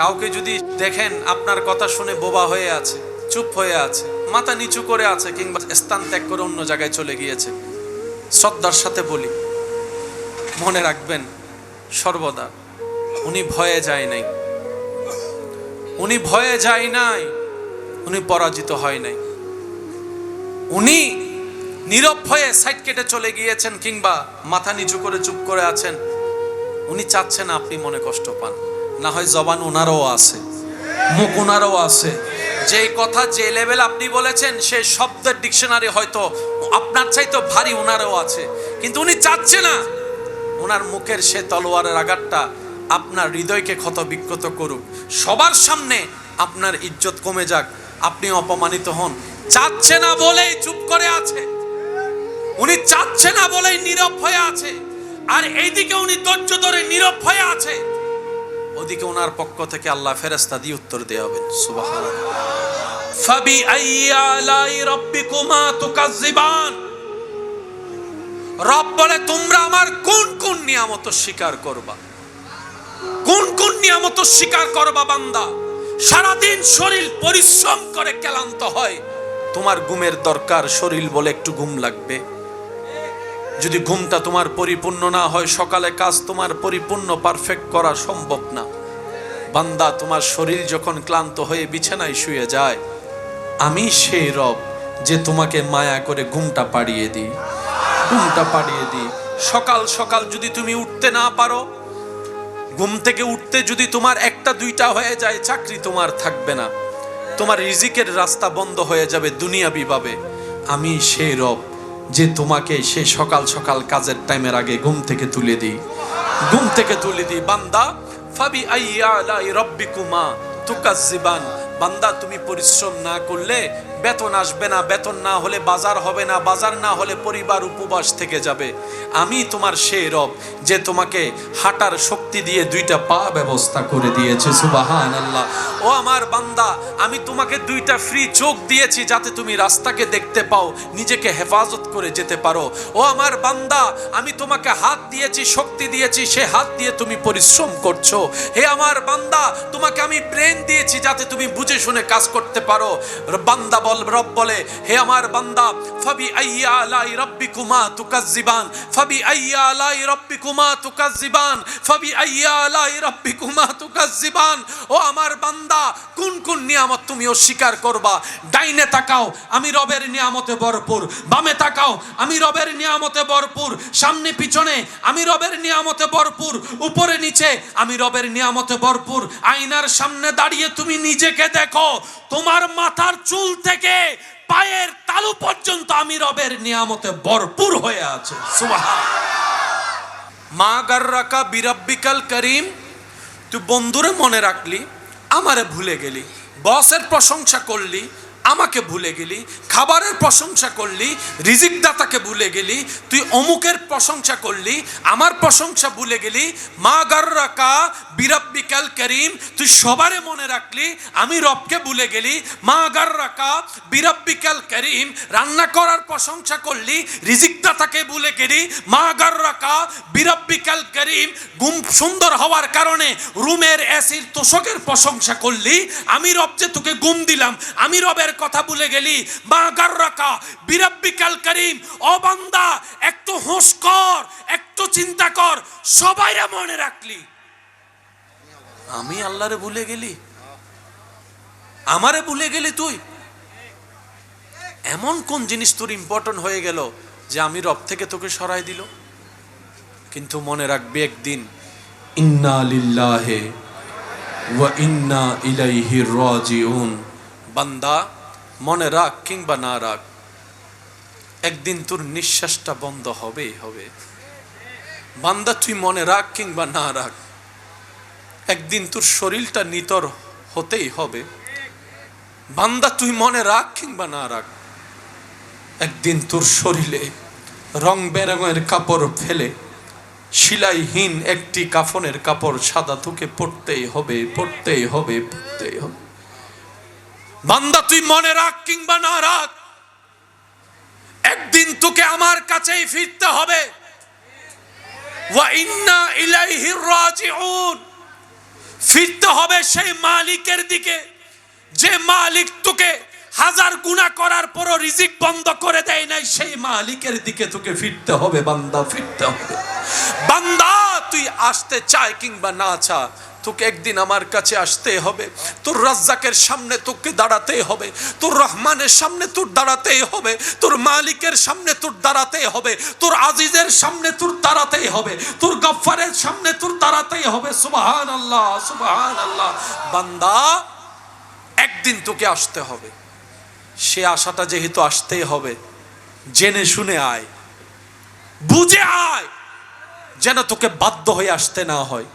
কাউকে যদি দেখেন আপনার কথা শুনে বোবা হয়ে আছে, চুপ হয়ে আছে, মাথা নিচু করে আছে, কিংবা স্থান ত্যাগ করে অন্য জায়গায় চলে গিয়েছে, শ্রদ্ধার সাথে বলি, মনে রাখবেন সর্বদা উনি ভয়ে যায় নাই, উনি ভয়ে যায় নাই, উনি পরাজিত হয় নাই। উনি নীরব হয়ে সাইড কেটে চলে গিয়েছেন কিংবা মাথা নিচু করে চুপ করে আছেন। উনি চাচ্ছেন আপনি মনে কষ্ট পান। না হয় জবান ওনারও আছে, মুখ ওনারও আছে, যে কথা যে লেভেল আপনি বলেছেন সে শব্দের ডিকশনারি হয়তো আপনার চাইতে ভারী ওনারও আছে, কিন্তু উনি চাচ্ছে না ওনার মুখের সে তলোয়ারের আঘাতটা আপনার হৃদয়কে ক্ষত বিক্ষত করুক, সবার সামনে আপনার ইজ্জত কমে যাক, আপনি অপমানিত হন। চাচ্ছে না বলেই চুপ করে আছে, উনি চাচ্ছে না বলেই নীরব হয়ে আছে। আর এইদিকে উনি ধৈর্য ধরে নীরব হয়ে আছে, ওদিকে ওনার পক্ষ থেকে আল্লাহ ফেরেশতা দিয়ে উত্তর দেয়া হবে। সুবহানাল্লাহ। ফাবি আইয়ি আলাই রাব্বিকুমা তুকাজ্জিবান। রব বলে তোমরা আমার কোন কোন নিয়ামত স্বীকার করবা, কোন কোন নিয়ামত স্বীকার করবা বান্দা? সারাদিন শরীর পরিশ্রম করে ক্লান্ত হয়, তোমার ঘুমের দরকার, শরীর বলে একটু ঘুম লাগবে। যদি ঘুমটা তোমার পরিপূর্ণ না হয়, সকালে কাজ তোমার পরিপূর্ণ পারফেক্ট করা সম্ভব না। বান্দা, তোমার শরীর যখন ক্লান্ত হয়ে বিছানায় শুয়ে যায়, আমি সেই রব যে তোমাকে মায়া করে ঘুমটা পাড়িয়ে দিই, ঘুমটা পাড়িয়ে দিই। সকাল সকাল যদি তুমি উঠতে না পারো, ঘুম থেকে উঠতে যদি তোমার একটা দুইটা হয়ে যায়, চাকরি তোমার থাকবে না, তোমার রিজিকের রাস্তা বন্ধ হয়ে যাবে দুনিয়াবি ভাবে। আমি সেই রব যে তোমাকে সে সকাল সকাল কাজের টাইমের আগে ঘুম থেকে তুলে দিই, ঘুম থেকে তুলে দিই। বান্দা, ফাবি আইয়ি আলাই রাব্বিকুমা তুকাজ্জিবান। বান্দা, তুমি পরিশ্রম না করলে বেতন আসবে না, বেতন না হলে বাজার হবে না, বাজার না হলে পরিবার উপবাস থেকে যাবে। আমি তোমার সেই রব যে তোমাকে হাঁটার শক্তি দিয়ে দুইটা পা ব্যবস্থা করে দিয়েছে। সুবহানাল্লাহ। ও আমার বান্দা, আমি তোমাকে দুইটা ফ্রি চোখ দিয়েছি যাতে তুমি রাস্তাকে দেখতে পাও, নিজেকে হেফাজত করে যেতে পারো। ও আমার বান্দা, আমি তোমাকে হাত দিয়েছি, শক্তি দিয়েছি, সে হাত দিয়ে তুমি পরিশ্রম করছো। হে আমার বান্দা, তোমাকে আমি ব্রেন দিয়েছি যাতে তুমি বুঝে শুনে কাজ করতে পারো। বান্দা রব বলে, হে আমার বান্দা, ফাবি আইয়ি আলাই রাব্বিকুমা তুকাজ্জিবান, ফাবি আইয়ি আলাই রাব্বিকুমা তুকাজ্জিবান, ফাবি আইয়ি আলাই রাব্বিকুমা তুকাজ্জিবান। ও আমার বান্দা, কোন কোন নিয়ামত তুমি অস্বীকার করবা? ডাইনে তাকাও, আমি রবের নিয়ামতে ভরপুর। বামে তাকাও, আমি রবের নিয়ামতে ভরপুর। সামনে পিছনে আমি রবের নিয়ামতে ভরপুর। উপরে নিচে আমি রবের নিয়ামতে ভরপুর। আয়নার সামনে দাঁড়িয়ে তুমি নিজেকে দেখো, তোমার মাথার চুল থেকে পায়ের তালু পর্যন্ত আমি রবের নিয়ামতে ভরপুর হয়ে আছে। সুবহানাল্লাহ। মা গাররাকা বিরাব্বিকাল করিম। তুই বন্ধুরে মনে রাখলি, আমারে ভুলে গেলি। বসের প্রশংসা করলি, আমাকে ভুলে গেলি। খাবারের প্রশংসা করলি, রিজিক দাতাকে ভুলে গেলি। তুই অমুকের প্রশংসা করলি, আমার প্রশংসা ভুলে গেলি। মা গাররাকা বিরাব্বিকাল করিম। তুই সবারে মনে রাখলি, আমি রবকে ভুলে গেলি। মা গাররাকা বিরাব্বিকাল করিম। রান্না করার প্রশংসা করলি, রিজিক দাতাকে ভুলে গেলি। মা গাররাকা বিরাব্বিকাল করিম। ঘুম সুন্দর হওয়ার কারণে রুমের এসির তোষকের প্রশংসা করলি, আমি রব যে তোকে ঘুম দিলাম, আমি রবের কথা ভুলে গেলি। মা গাররাকা বিরাব্বিকাল করিম। ও বান্দা, একটু হোশ কর, একটু চিন্তা কর, সবাইরে মনে রাখলি, আমি আল্লাহরে ভুলে গেলি, আমারে ভুলে গেলি। তুই এমন কোন জিনিস তোর ইম্পর্টেন্ট হয়ে গেল যে আমি রব থেকে তোকে সরাই দিল? কিন্তু মনে রাখবি একদিন, ইন্না লিল্লাহি ওয়া ইন্না ইলাইহি রাজিউন। বান্দা, মনে রাখ কিংবা না রাখ, একদিন তোর নিঃশ্বাসটা বন্ধ হবেই হবে। বান্দা, তুই মনে রাখ কিংবা না রাখ, একদিন তোর শরীরটা নিতর হতেই হবে। বান্দা, তুই মনে রাখ কিংবা না রাখ, একদিন তোর শরীরে রং বেরঙের কাপড় ফেলে সেলাইহীন একটি কাফনের কাপড় সাদা তোকে পড়তেই হবে, পড়তেই হবে, পড়তেই হবে। বান্দা, তুই মনে রাখ কিংবা না রাখ, একদিন তোকে আমার কাছেই ফিরতে হবে। ওয়া ইন্না ইলাইহি রাজিউন। ফিরতে হবে সেই মালিকের দিকে যে মালিক তোকে হাজার গুনাহ করার পরও রিজিক বন্ধ করে দেয় নাই, সেই মালিকের দিকে তোকে ফিরতে হবে বান্দা, ফিরতে হবে বান্দা। তুই আসতে চায় কিংবা না চা, তোকে একদিন আমার কাছে আসতে হবে। তোর রাজ্জাকের সামনে তোকে দাঁড়াতে হবে, তোর রহমানের সামনে তোর দাঁড়াতে হবে, তোর মালিকের সামনে তোর দাঁড়াতে হবে, তোর আজিজের সামনে তোর দাঁড়াতে হবে, তোর গফফারের সামনে তোর দাঁড়াতে হবে। সুবহানাল্লাহ, সুবহানাল্লাহ। বান্দা একদিন তোকে আসতে হবে, সে আশাটা যেহেতু আসতেই হবে, জেনে শুনে আয়, বুঝে আয়, যেন তোকে বাধ্য হয়ে আসতে না হয়।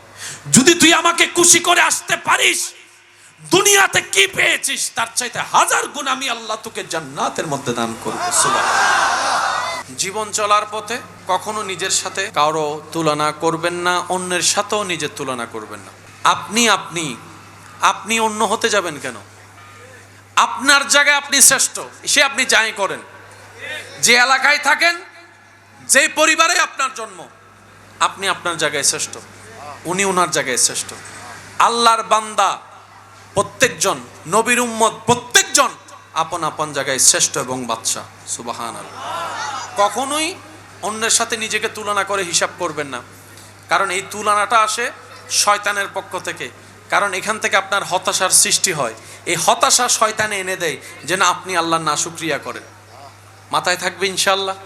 যদি তুই আমাকে খুশি করে আসতে পারিস, দুনিয়াতে কি পেয়েছিস তার চাইতে হাজার গুণ আমি আল্লাহ তোকে জান্নাতের মধ্যে দান করব। সুবহানাল্লাহ। জীবন চলার পথে কখনো নিজের সাথে কারো তুলনা করবেন না, অন্যের সাথেও নিজের তুলনা করবেন না। আপনি অন্য হতে যাবেন কেন? আপনার জায়গায় আপনি শ্রেষ্ঠ, সে আপনি যাই করেন, যে এলাকায় থাকেন, যে পরিবারে আপনার জন্ম, আপনি আপনার জায়গায় শ্রেষ্ঠ, উনি ওনার জায়গায় শ্রেষ্ঠ। আল্লাহর বান্দা প্রত্যেকজন, নবীর উম্মত প্রত্যেকজন আপন আপন জায়গায় শ্রেষ্ঠ এবং বাদশা। সুবহানাল্লাহ। কখনোই অন্যের সাথে নিজেকে তুলনা করে হিসাব করবেন না, কারণ এই তুলনাটা আসে শয়তানের পক্ষ থেকে। কারণ এখান থেকে আপনার হতাশার সৃষ্টি হয়। এই হতাশা শয়তানে এনে দেয় যেন আপনি আল্লাহর নাশুকরিয়া করেন। মাথায় থাকবে ইনশাআল্লাহ।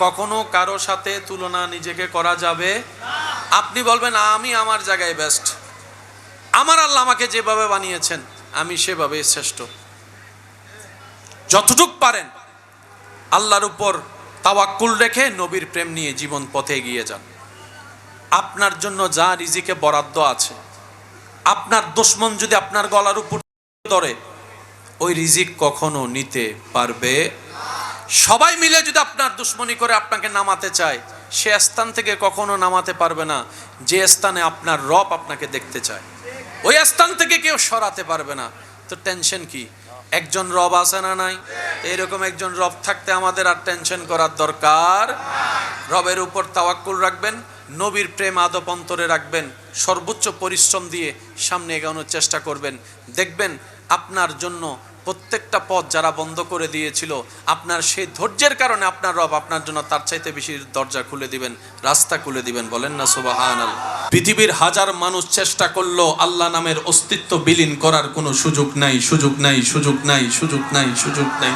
কখনো কারো সাথে তুলনা নিজেকে করা যাবে। আপনি বলবেন আমি আমার জায়গায় বেস্ট, আমার আল্লাহ আমাকে যেভাবে বানিয়েছেন আমি সেভাবেই শ্রেষ্ঠ। যতটুক পারেন আল্লাহর উপর তাওয়াক্কুল রেখে নবীর প্রেম নিয়ে জীবন পথে এগিয়ে যান। আপনার জন্য যা রিজিকে বরাদ্দ আছে, আপনার দুশমন যদি আপনার গলার উপর ধরে, ওই রিজিক কখনো নিতে পারবে। সবাই মিলে যদি আপনার দুশমনি করে আপনাকে নামাতে চায়, সে স্থান থেকে কখনো নামাতে পারবে না যে স্থানে আপনার রব আপনাকে দেখতে চায়। ওই স্থান থেকে কেউ সরাতে পারবে না। তো টেনশন কি? একজন রব আছে না নাই? এরকম একজন রব থাকতে আমাদের আর টেনশন করার দরকার। রবের উপর তাওয়াক্কুল রাখবেন, নবীর প্রেম আদব অন্তরে রাখবেন, সর্বোচ্চ পরিশ্রম দিয়ে সামনে এগোনোর চেষ্টা করবেন। দেখবেন আপনার জন্য প্রত্যেকটা পথ যারা বন্ধ করে দিয়েছিল, আপনার সেই ধৈর্যের কারণে আপনার রব আপনার জন্য তার চাইতে বেশি দরজা খুলে দিবেন, রাস্তা খুলে দিবেন। বলেন না সুবহানাল্লাহ। পৃথিবীর হাজার মানুষ চেষ্টা করলো আল্লাহ নামের অস্তিত্ব বিলীন করার কোনো সুযোগ নাই, সুযোগ নাই, সুযোগ নাই, সুযোগ নাই, সুযোগ নাই।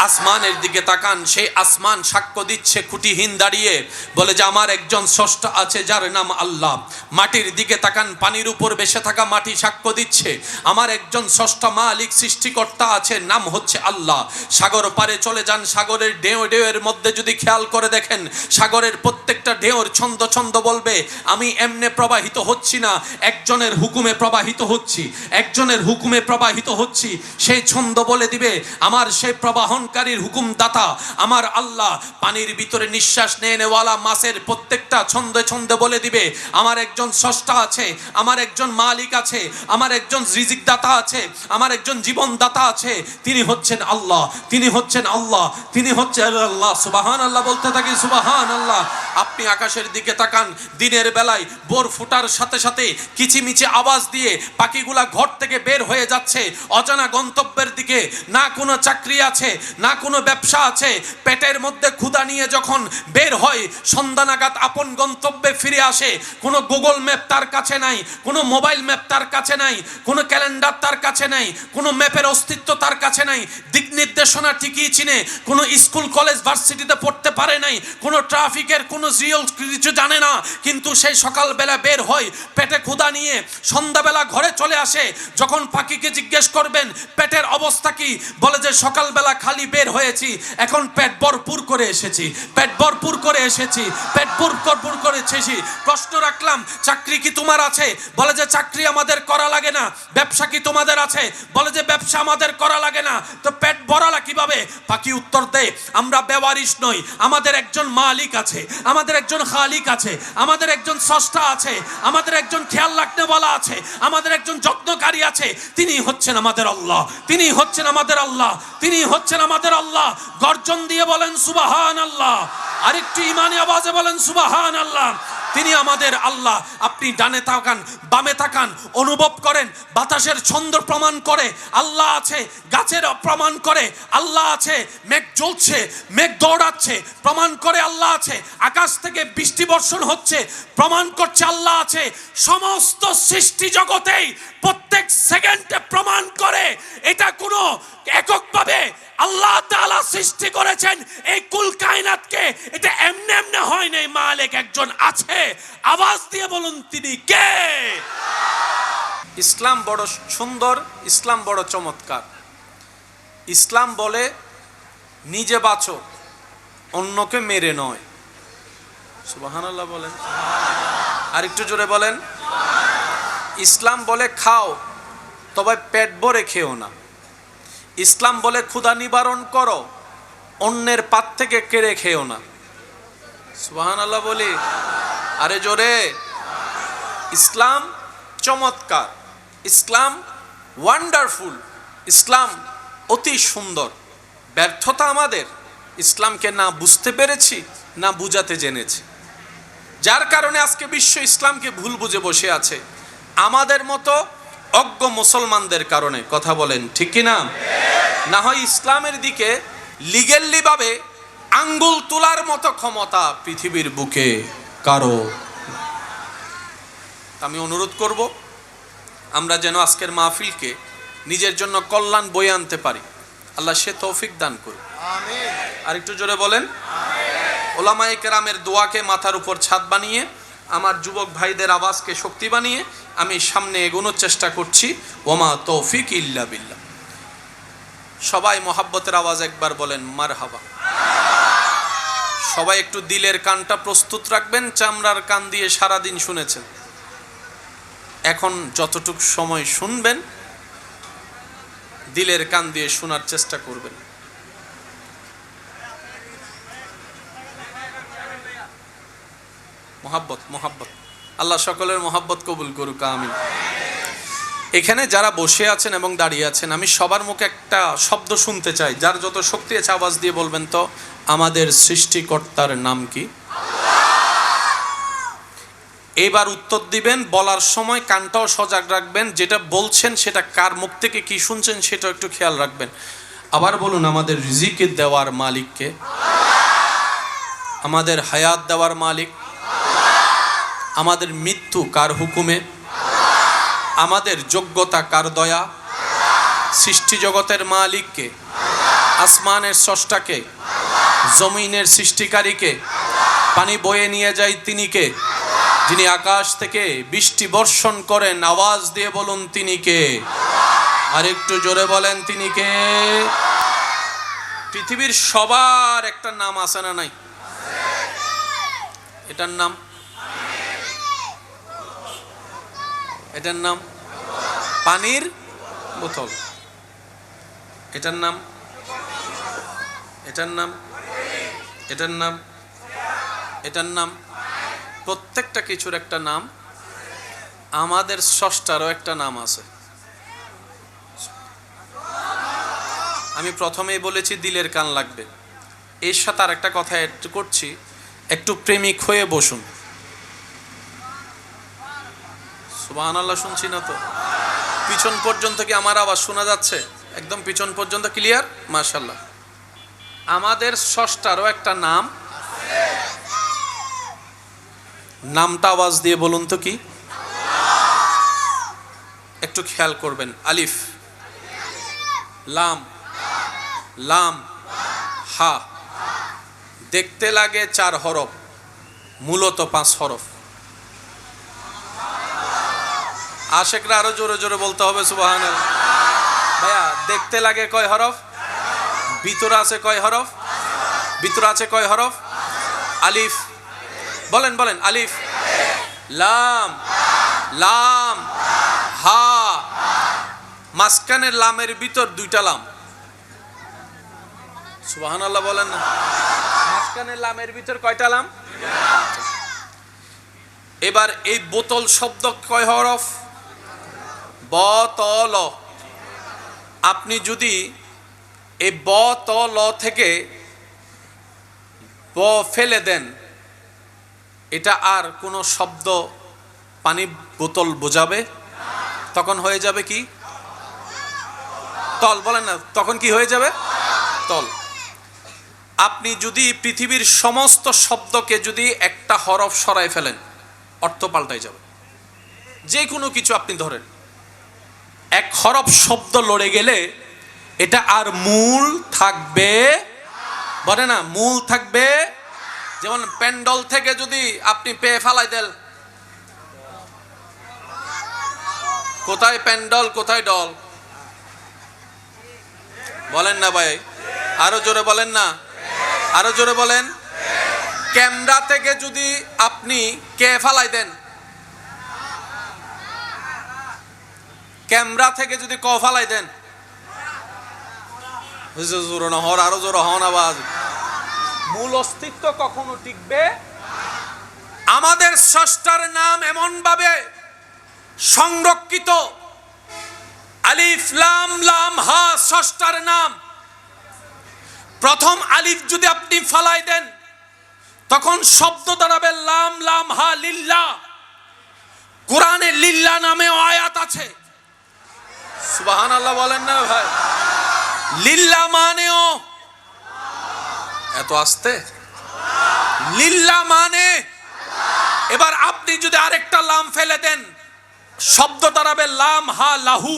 আসমানের দিকে তাকান, সেই আসমান সাক্ষ্য দিচ্ছে খুঁটিহীন দাঁড়িয়ে, বলে যে আমার একজন স্রষ্টা আছে যার নাম আল্লাহ। মাটির দিকে তাকান, পানির উপর বেসে থাকা মাটি সাক্ষ্য দিচ্ছে আমার একজন স্রষ্টা মালিক সৃষ্টিকর্তা আছে, নাম হচ্ছে আল্লাহ। সাগর পারে চলে যান, সাগরের ঢেউ ঢেউয়ের মধ্যে যদি খেয়াল করে দেখেন, সাগরের প্রত্যেকটা ঢেউর ছন্দ ছন্দ বলবে আমি এমনে প্রবাহিত হচ্ছি না, একজনের হুকুমে প্রবাহিত হচ্ছি, একজনের হুকুমে প্রবাহিত হচ্ছি। সেই ছন্দ বলে দিবে আমার সেই প্রবাহনকারীর হুকুমদাতা আমার আল্লাহ। পানির ভিতরে নিঃশ্বাস নেওয়ালা মাছের প্রত্যেকটা ছন্দে ছন্দে বলে দিবে আমার একজন স্রষ্টা আছে, আমার একজন মালিক আছে, আমার একজন রিজিক দাতা আছে, আমার একজন জীবন দাতা আছে। তিনি হচ্ছেন আল্লাহ, তিনি হচ্ছেন আল্লাহ, তিনি হচ্ছেন আল্লাহ। সুবহানাল্লাহ বলতে থাকি, সুবহানাল্লাহ। আপনি আকাশের দিকে তাকান, দিনের বেলায় ভোর ফুটার সাথে সাথে কিচিমিচি আওয়াজ দিয়ে পাখিগুলা ঘর থেকে বের হয়ে যাচ্ছে অজানা গন্তব্যের দিকে। না কোনো চাকরি আছে, না কোনো ব্যবসা আছে, পেটের মধ্যে ক্ষুধা নিয়ে যখন বের হয় সন্ধ্যা নাগাদ আপন গন্তব্যে ফিরে আসে। কোনো গুগল ম্যাপ তার কাছে নাই, কোনো মোবাইল ম্যাপ তার কাছে নাই, কোনো ক্যালেন্ডার তার কাছে নাই, কোনো ম্যাপের অস্তিত্ব তার কাছে নাই, দিক নির্দেশনা ঠিকই চিনে, কোনো স্কুল কলেজ ভার্সিটিতে পড়তে পারে নাই, কোনো ট্রাফিকের কোনো জিওল কিছু জানে না, কিন্তু সেই সকালবেলা বের হয় পেটে ক্ষুধা নিয়ে, সন্ধ্যাবেলা ঘরে চলে আসে। যখন পাখিকে জিজ্ঞেস করবেন পেটের অবস্থা কি, বলে যে সকালবেলা খালি বের হয়েছি, এখন পেট ভরপুর করে এসেছি, পেট ভরপুর করে এসেছি, পেট ভরপুর করে এসেছি। প্রশ্ন রাখলাম চাকরি কি তোমার আছে, বলে যে চাকরি আমাদের করা লাগে না। ব্যবসা কি তোমাদের আছে, বলে যে ব্যবসা আমাদের করা লাগে না। তো পেট ভরালা কিভাবে? পাখি উত্তর দেয় আমরা বেওয়ারিশ নই, আমাদের একজন মালিক আছে, আমাদের একজন খালিক আছে, আমাদের একজন স্রষ্টা আছে, আমাদের একজন খেয়াল রাখনেওয়ালা আছে, আমাদের একজন যত্নকারী আছে। তিনি হচ্ছেন আমাদের আল্লাহ, তিনি হচ্ছেন আমাদের আল্লাহ, তিনি হচ্ছেন আমাদের আল্লাহ। গর্জন দিয়ে বলেন সুবহানাল্লাহ। আরেকটু ইমানি আওয়াজে বলেন সুবহানাল্লাহ। তিনি আমাদের আল্লাহ। আপনি ডানে তাকান, বামে তাকান, অনুভব করেন বাতাসের ছন্দ প্রমাণ করে আল্লাহ আছে, গাছের প্রমাণ করে আল্লাহ আছে, মেঘ জ্বলছে, মেঘ দৌড়াচ্ছে প্রমাণ করে আল্লাহ আছে, আকাশ থেকে বৃষ্টি বর্ষণ হচ্ছে প্রমাণ করছে আল্লাহ আছে। সমস্ত সৃষ্টি জগতেই প্রত্যেক সেকেন্ডে প্রমাণ করে এটা কোনো এককভাবে আল্লাহ তাআলা সৃষ্টি করেছেন এই কুল কায়নাতকে। এটা এমনি এমনি হয় নাই, মালিক একজন আছে। আওয়াজ দিয়ে বলুন তিনি কে? ইসলাম বড় সুন্দর, ইসলাম বড় চমৎকার। ইসলাম বলে নিজে বাঁচো, অন্যকে মেরে নয়। সুবহানাল্লাহ বলেন, আর একটু জোরে বলেন। ইসলাম বলে খাও, তবে পেট ভরে খেও না। ইসলাম বলে ক্ষুধা নিবারণ করো, অন্যের পাত থেকে কেড়ে খেও না। সুবহানাল্লাহ বলি, আরে জোরে। ইসলাম চমৎকার, ইসলাম ওয়ান্ডারফুল, ইসলাম অতি সুন্দর। ব্যর্থতা আমাদের ইসলামকে না বুঝতে পেরেছি, না বুঝাতে জেনেছি, যার কারণে আজকে বিশ্ব ইসলামকে ভুল বুঝে বসে আছে আমাদের মতো অজ্ঞ মুসলমানদের কারণে। কথা বলেন ঠিক কিনা? না হয় ইসলামের দিকে লিগেলি ভাবে আঙ্গুল তোলার মতো ক্ষমতা পৃথিবীর বুকে কারো। আমি অনুরোধ করব আমরা যেন আজকের মাহফিলকে নিজের জন্য কল্যাণ বয়ে আনতে পারি। আল্লাহ সে তৌফিক দান করুন। আমিন। আর একটু জোরে বলেন। আমিন। ওলামায়ে কেরামের দোয়াকে মাথার উপর ছাদ বানিয়ে, আমার যুবক ভাইদের আওয়াজকে শক্তি বানিয়ে আমি সামনে এগোনোর চেষ্টা করছি। ওমা তৌফিক ইল্লা বিল্লাহ। সবাই মোহাব্বতের আওয়াজ একবার বলেন মারহাবা। সবাই একটু দিলের কানটা প্রস্তুত রাখবেন। চামড়ার কান দিয়ে সারাদিন শুনেছেন, এখন যতটুক সময় শুনবেন দিলের কান দিয়ে শোনার চেষ্টা করবেন। মোহাব্বত, মোহাব্বত। আল্লাহ সকলের মোহাব্বত কবুল করুক, আমিন। এখানে যারা বসে আছেন এবং দাঁড়িয়ে আছেন, আমি সবার মুখে একটা শব্দ শুনতে চাই। যার যত শক্তি আছে আওয়াজ দিয়ে বলবেন তো, আমাদের সৃষ্টিকর্তার নাম কি? এবার উত্তর দিবেন, বলার সময় কানটাও সজাগ রাখবেন। যেটা বলছেন সেটা কার মুখ থেকে কি শুনছেন সেটা একটু খেয়াল রাখবেন। আবার বলুন, আমাদের রিজিক দেওয়ার মালিক কে? আমাদের হায়াত দেওয়ার মালিক? আমাদের মৃত্যু কার হুকুমে? আমাদের যোগ্যতা কার দয়া? সৃষ্টি জগতের মালিক কে? আসমানের স্রষ্টা কে? জমিনের সৃষ্টিকারী কে? পানি বয়ে নিয়ে যায় তিনি কে? যিনি আকাশ থেকে বৃষ্টি বর্ষণ করেন, আওয়াজ দিয়ে বলুন তিনি কে? আর একটু জোরে বলেন তিনি কে? পৃথিবীর সবার একটা নাম আছে না নাই? এটার নাম, এটার নাম পানির বোতল। এটার নাম, এটার নাম, এটার নাম, এটার নাম। প্রত্যেকটা কিছুর একটা নাম। আমাদের স্রষ্টারও একটা নাম আছে। আমি প্রথমেই বলেছি দিলের কান লাগবে। এর সাথে আর একটা কথা অ্যাড করছি, একটু প্রেমিক হয়ে বসুন। সুবহানাল্লাহ, শুনছি না তো? পিছন পর্যন্ত কি আমার আওয়াজ শোনা যাচ্ছে? একদম পিছন পর্যন্ত ক্লিয়ার? মাশাআল্লাহ। আমাদের স্রষ্টারও একটা নাম। নামটা আওয়াজ দিয়ে বলুন তো কি? একটু খেয়াল করবেন। আলিফ, লাম, লাম, হা। দেখতে লাগে 4 হরফ, মূলত 5 হরফ। আশেকরা আরো জোরে জোরে বলতে হবে সুবহানাল্লাহ। ভাইয়া, দেখতে লাগে কয় হরফ? ভিতরে আছে কয় হরফ? ভিতরে আছে কয় হরফ? আলিফ। বলেন বলেন, আলিফ, লাম, লাম, হা। মাঝখানের লামের ভিতর 2টা লাম। সুবহানাল্লাহ বলেন না? মাঝখানের লামের ভিতর কয়টা লাম? এবার এই বোতল শব্দ কয় হরফ? বতল। আপনি যদি এই বতল থেকে ব ফেলে দেন, এটা আর কোনো শব্দ পানি বোতল বোঝাবে, তখন হয়ে যাবে কি তল, বলেন না, তখন কি হয়ে যাবে তল। আপনি যদি পৃথিবীর সমস্ত শব্দকে যদি একটা হরফ সরাই ফেলেন, অর্থ পাল্টাই যাবে। যে কোনো কিছু আপনি ধরেন, এক হরফ শব্দ লড়ে গেলে এটা আর মূল থাকবে, বলে না মূল থাকবে। যেমন প্যান্ডল থেকে যদি আপনি পেয়ে ফেলাই দেন, কোথায় প্যান্ডল কোথায় ডল, বলেন না ভাই, আরো জোরে বলেন না, আরো জোরে বলেন। ক্যামেরা থেকে যদি আপনি কে ফালাই দেন, ক্যামেরা থেকে যদি ক ফালাই দেন, জোর না হর, আরো জোর হন আওয়াজ। মূল অস্তিত্ব কখনো টিকবে। আমাদের স্রষ্টার নাম এমন ভাবে সংরক্ষিত, আলিফ লাম লাম হা স্রষ্টার নাম। প্রথম আলিফ যদি আপনি ফালাই দেন, তখন শব্দ দাঁড়াবে লাম লাম হা লিল্লাহ। কোরআনে লিল্লাহ নামেও আয়াত আছে, সুবহানাল্লাহ বলেন না ভাই। লিল্লাহ মানেও, এত আস্তে, লিল্লাহ মানে। এবার আপনি যদি আরেকটা লাম ফেলে দেন, শব্দ দাঁড়াবে লাম হা লাহু।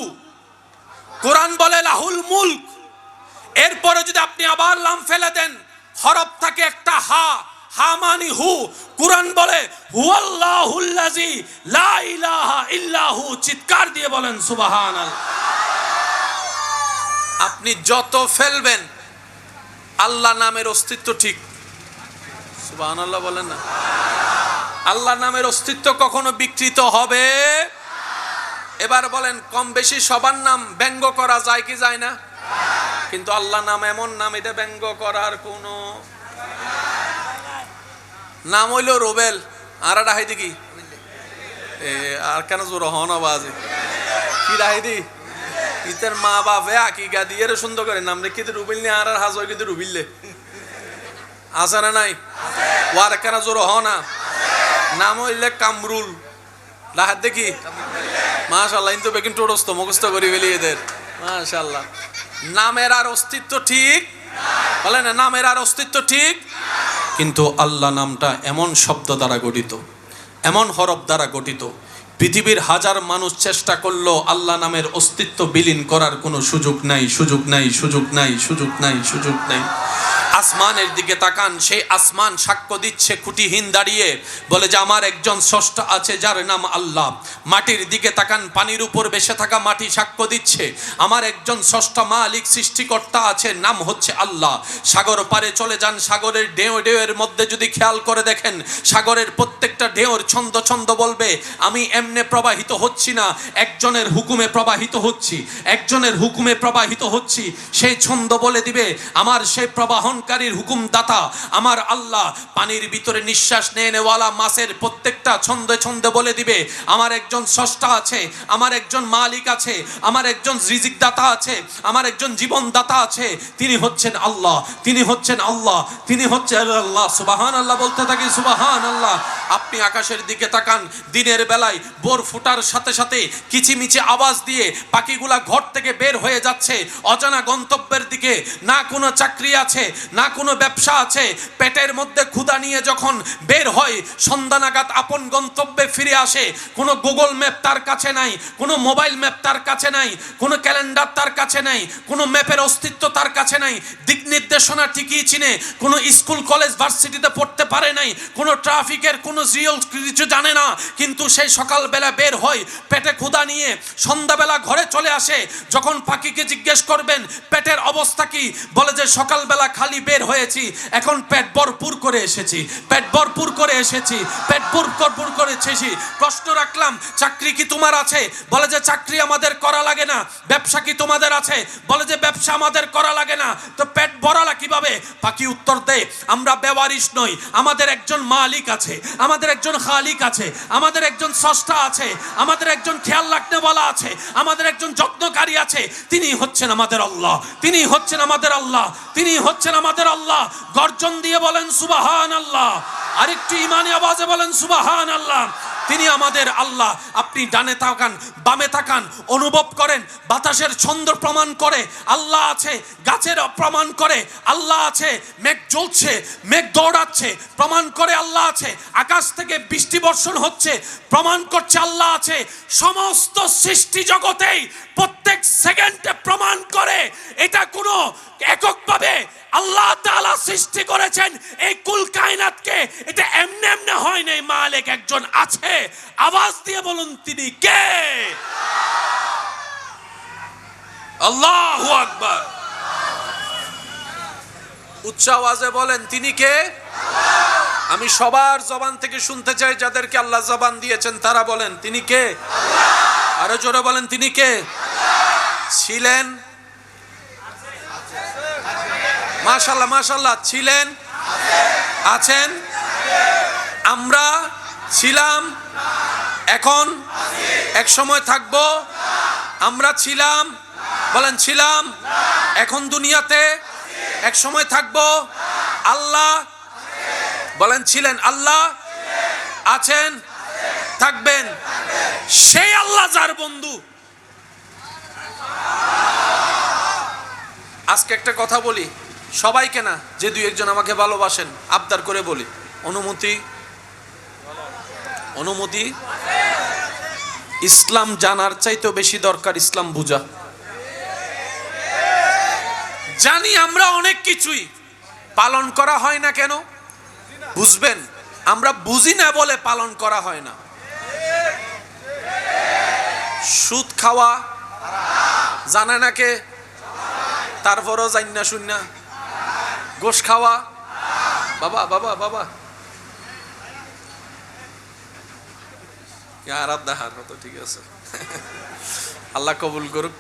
কোরআন বলে লাহুল মুলক। এরপরে যদি আপনি আবার লাম ফেলে দেন, হরফ থাকে একটা হা, হা মানি হু। কোরআন বলে হুয়াল্লাহুল্লাযী লা ইলাহা ইল্লাহু। চিৎকার দিয়ে বলেন সুবহানাল্লাহ। আপনি যত ফেলবেন, আল্লাহ নামের অস্তিত্ব ঠিক, সুবহানাল্লাহ বলেন না। আল্লাহ নামের অস্তিত্ব কখনো বিকৃত হবে। এবার বলেন, কম বেশি সবার নাম ব্যঙ্গ করা যায় কি যায় না? কিন্তু আল্লাহ নাম এমন নাম, এটা ব্যঙ্গ করার কোন নাম হইল রোবেল, আর ডাহাইদি কি আর কেন জোর হন আওয়াজ কি ডাহাইদি ইতের মা বাপে আকিকা দিয়ে সুন্দর করে নাম রেখে রুবিল নে আর হাজ হয় কিন্তু রুবিললে আছে না নাই? ওয়ার কেন জোর হ না, নাম হইলে কামরুল, ডাহাত দেখি মাশাআল্লাহ। কিন্তু বেকিন টোটস্থ মুখস্থ করি ফেলি এদের, মাশাআল্লাহ। নামের আর অস্তিত্ব ঠিক, বলে না নামের আর অস্তিত্ব ঠিক। কিন্তু আল্লাহ নামটা এমন শব্দ দ্বারা গঠিত, এমন হরফ দ্বারা গঠিত, পৃথিবীর হাজার মানুষ চেষ্টা করলো আল্লাহ নামের অস্তিত্ব বিলীন করার কোনো সুযোগ নাই, সুযোগ নাই, সুযোগ নাই, সুযোগ নাই, সুযোগ নাই। আসমানের দিকে তাকান, সেই আসমান সাক্ষ্য দিচ্ছে খুঁটিহীন দাঁড়িয়ে, বলে যে আমার একজন স্রষ্টা আছে যার নাম আল্লাহ। মাটির দিকে তাকান, পানির উপর বেসে থাকা মাটি সাক্ষ্য দিচ্ছে আমার একজন স্রষ্টা মালিক সৃষ্টিকর্তা আছে, নাম হচ্ছে আল্লাহ। সাগর পারে চলে যান, সাগরের ঢেউ ঢেউয়ের মধ্যে যদি খেয়াল করে দেখেন, সাগরের প্রত্যেকটা ঢেউর ছন্দ ছন্দ বলবে আমি এমনে প্রবাহিত হচ্ছি না, একজনের হুকুমে প্রবাহিত হচ্ছি, একজনের হুকুমে প্রবাহিত হচ্ছি। সেই ছন্দ বলে দিবে আমার সেই প্রবাহন হুকুম দাতা আমার আল্লাহ। পানির ভিতরে নিঃশ্বাস নেওয়ালা মাছের প্রত্যেকটা ছন্দে ছন্দে বলে দিবে আমার একজন স্রষ্টা আছে, আমার একজন মালিক আছে, আমার একজন রিজিক দাতা আছে, আমার একজন জীবন দাতা আছে। তিনি হচ্ছেন আল্লাহ, তিনি হচ্ছেন আল্লাহ, তিনি হচ্ছেন আল্লাহ। সুবহানাল্লাহ বলতে থাকি, সুবহানাল্লাহ। আপনি আকাশের দিকে তাকান, দিনের বেলায় ভোর ফোটার সাথে সাথে কিচিমিচি আওয়াজ দিয়ে পাখিগুলা ঘর থেকে বের হয়ে যাচ্ছে অজানা গন্তব্যের দিকে। না কোনো চাকরি আছে, না কোনো ব্যবসা আছে, পেটের মধ্যে ক্ষুধা নিয়ে যখন বের হয় সন্ধ্যা নাগাদ আপন গন্তব্যে ফিরে আসে। কোনো গুগল ম্যাপ তার কাছে নাই, কোনো মোবাইল ম্যাপ তার কাছে নাই, কোনো ক্যালেন্ডার তার কাছে নাই, কোনো ম্যাপের অস্তিত্ব তার কাছে নাই, দিক নির্দেশনা ঠিকই চিনে, কোনো স্কুল কলেজ ভার্সিটিতে পড়তে পারে নাই, কোনো ট্রাফিকের কোনো জিওল কিছু জানে না। কিন্তু সেই সকালবেলা বের হয় পেটে ক্ষুধা নিয়ে, সন্ধ্যাবেলা ঘরে চলে আসে। যখন পাখিকে জিজ্ঞেস করবেন পেটের অবস্থা কি, বলে যে সকালবেলা খালি বের হয়েছি, এখন পেট ভরপুর করে এসেছি, পেট ভরপুর করে এসেছি, পেট ভরপুর করে এসেছি। প্রশ্ন রাখলাম চাকরি কি তোমার আছে, বলে যে চাকরি আমাদের করা লাগে লাগে না। ব্যবসা কি তোমাদের আছে? বলে যে ব্যবসা আমাদের করা লাগে না। তো পেট ভরালা কিভাবে? পাখি উত্তর দেয়, আমরা বেওয়ারিশ নই, আমাদের একজন মালিক আছে, আমাদের একজন খালিক আছে, আমাদের একজন স্রষ্টা আছে, আমাদের একজন খেয়াল রাখনেওয়ালা আছে, আমাদের একজন যত্নকারী আছে। তিনি হচ্ছেন আমাদের আল্লাহ, তিনি হচ্ছেন আমাদের আল্লাহ, তিনি হচ্ছেন আমাদের আল্লাহ। গর্জন দিয়ে বলেন সুবহানাল্লাহ। আরেকটু ইমানি আওয়াজে বলেন সুবহানাল্লাহ। তিনি আমাদের আল্লাহ। আপনি ডানে তাকান, বামে তাকান, অনুভব করেন, বাতাসের ছন্দ প্রমাণ করে আল্লাহ আছে, গাছের প্রমাণ করে আল্লাহ আছে, মেঘ জ্বলছে, মেঘ দৌড়াচ্ছে, প্রমাণ করে আল্লাহ আছে, আকাশ থেকে বৃষ্টি বর্ষণ হচ্ছে, প্রমাণ করছে আল্লাহ আছে। সমস্ত সৃষ্টি জগতেই প্রত্যেক সেকেন্ডে প্রমাণ করে এটা কোনো এককভাবে আল্লাহ তাআলা সৃষ্টি করেছেন এই কুল কায়নাতকে। এটা এমনি এমনি হয় নাই, মালিক একজন আছে। আওয়াজ দিয়ে বলুন তিনি কে? আল্লাহু আকবার। উচ্চ আওয়াজে বলেন তিনি কে? আমি সবার জবান থেকে শুনতে চাই, যাদেরকে আল্লাহ জবান দিয়েছেন তারা বলেন তিনি কে? আরো জোরে বলেন তিনি কে? ছিলেন, মাশাআল্লাহ মাশাআল্লাহ, ছিলেন, আছেন, আমরা ছিলাম, এখন এক সময় থাকবো। আমরা ছিলাম, বলেন ছিলাম, এখন দুনিয়াতে, এক সময় থাকবো। আল্লাহ, বলেন ছিলেন, আল্লাহ আছেন, থাকবেন। সেই আল্লাহ যার বন্ধু। আজকে একটা কথা বলি, সবাইকে না, যে দুই একজন আমাকে ভালোবাসেন আবদার করে বলি, অনুমতি, অনুমতি। ইসলাম জানার চাইতেও বেশি দরকার ইসলাম বুঝা। জানি আমরা অনেক কিছুই, পালন করা হয় না কেন? বুঝবেন, আমরা বুঝি না বলে পালন করা হয় না। সুদ খাওয়া জানে না কে? তারপরও জানি না শুন না। গোশ খাওয়া, বাবা বাবা বাবা, ঠিক আছে, আল্লাহ কবুল করুক।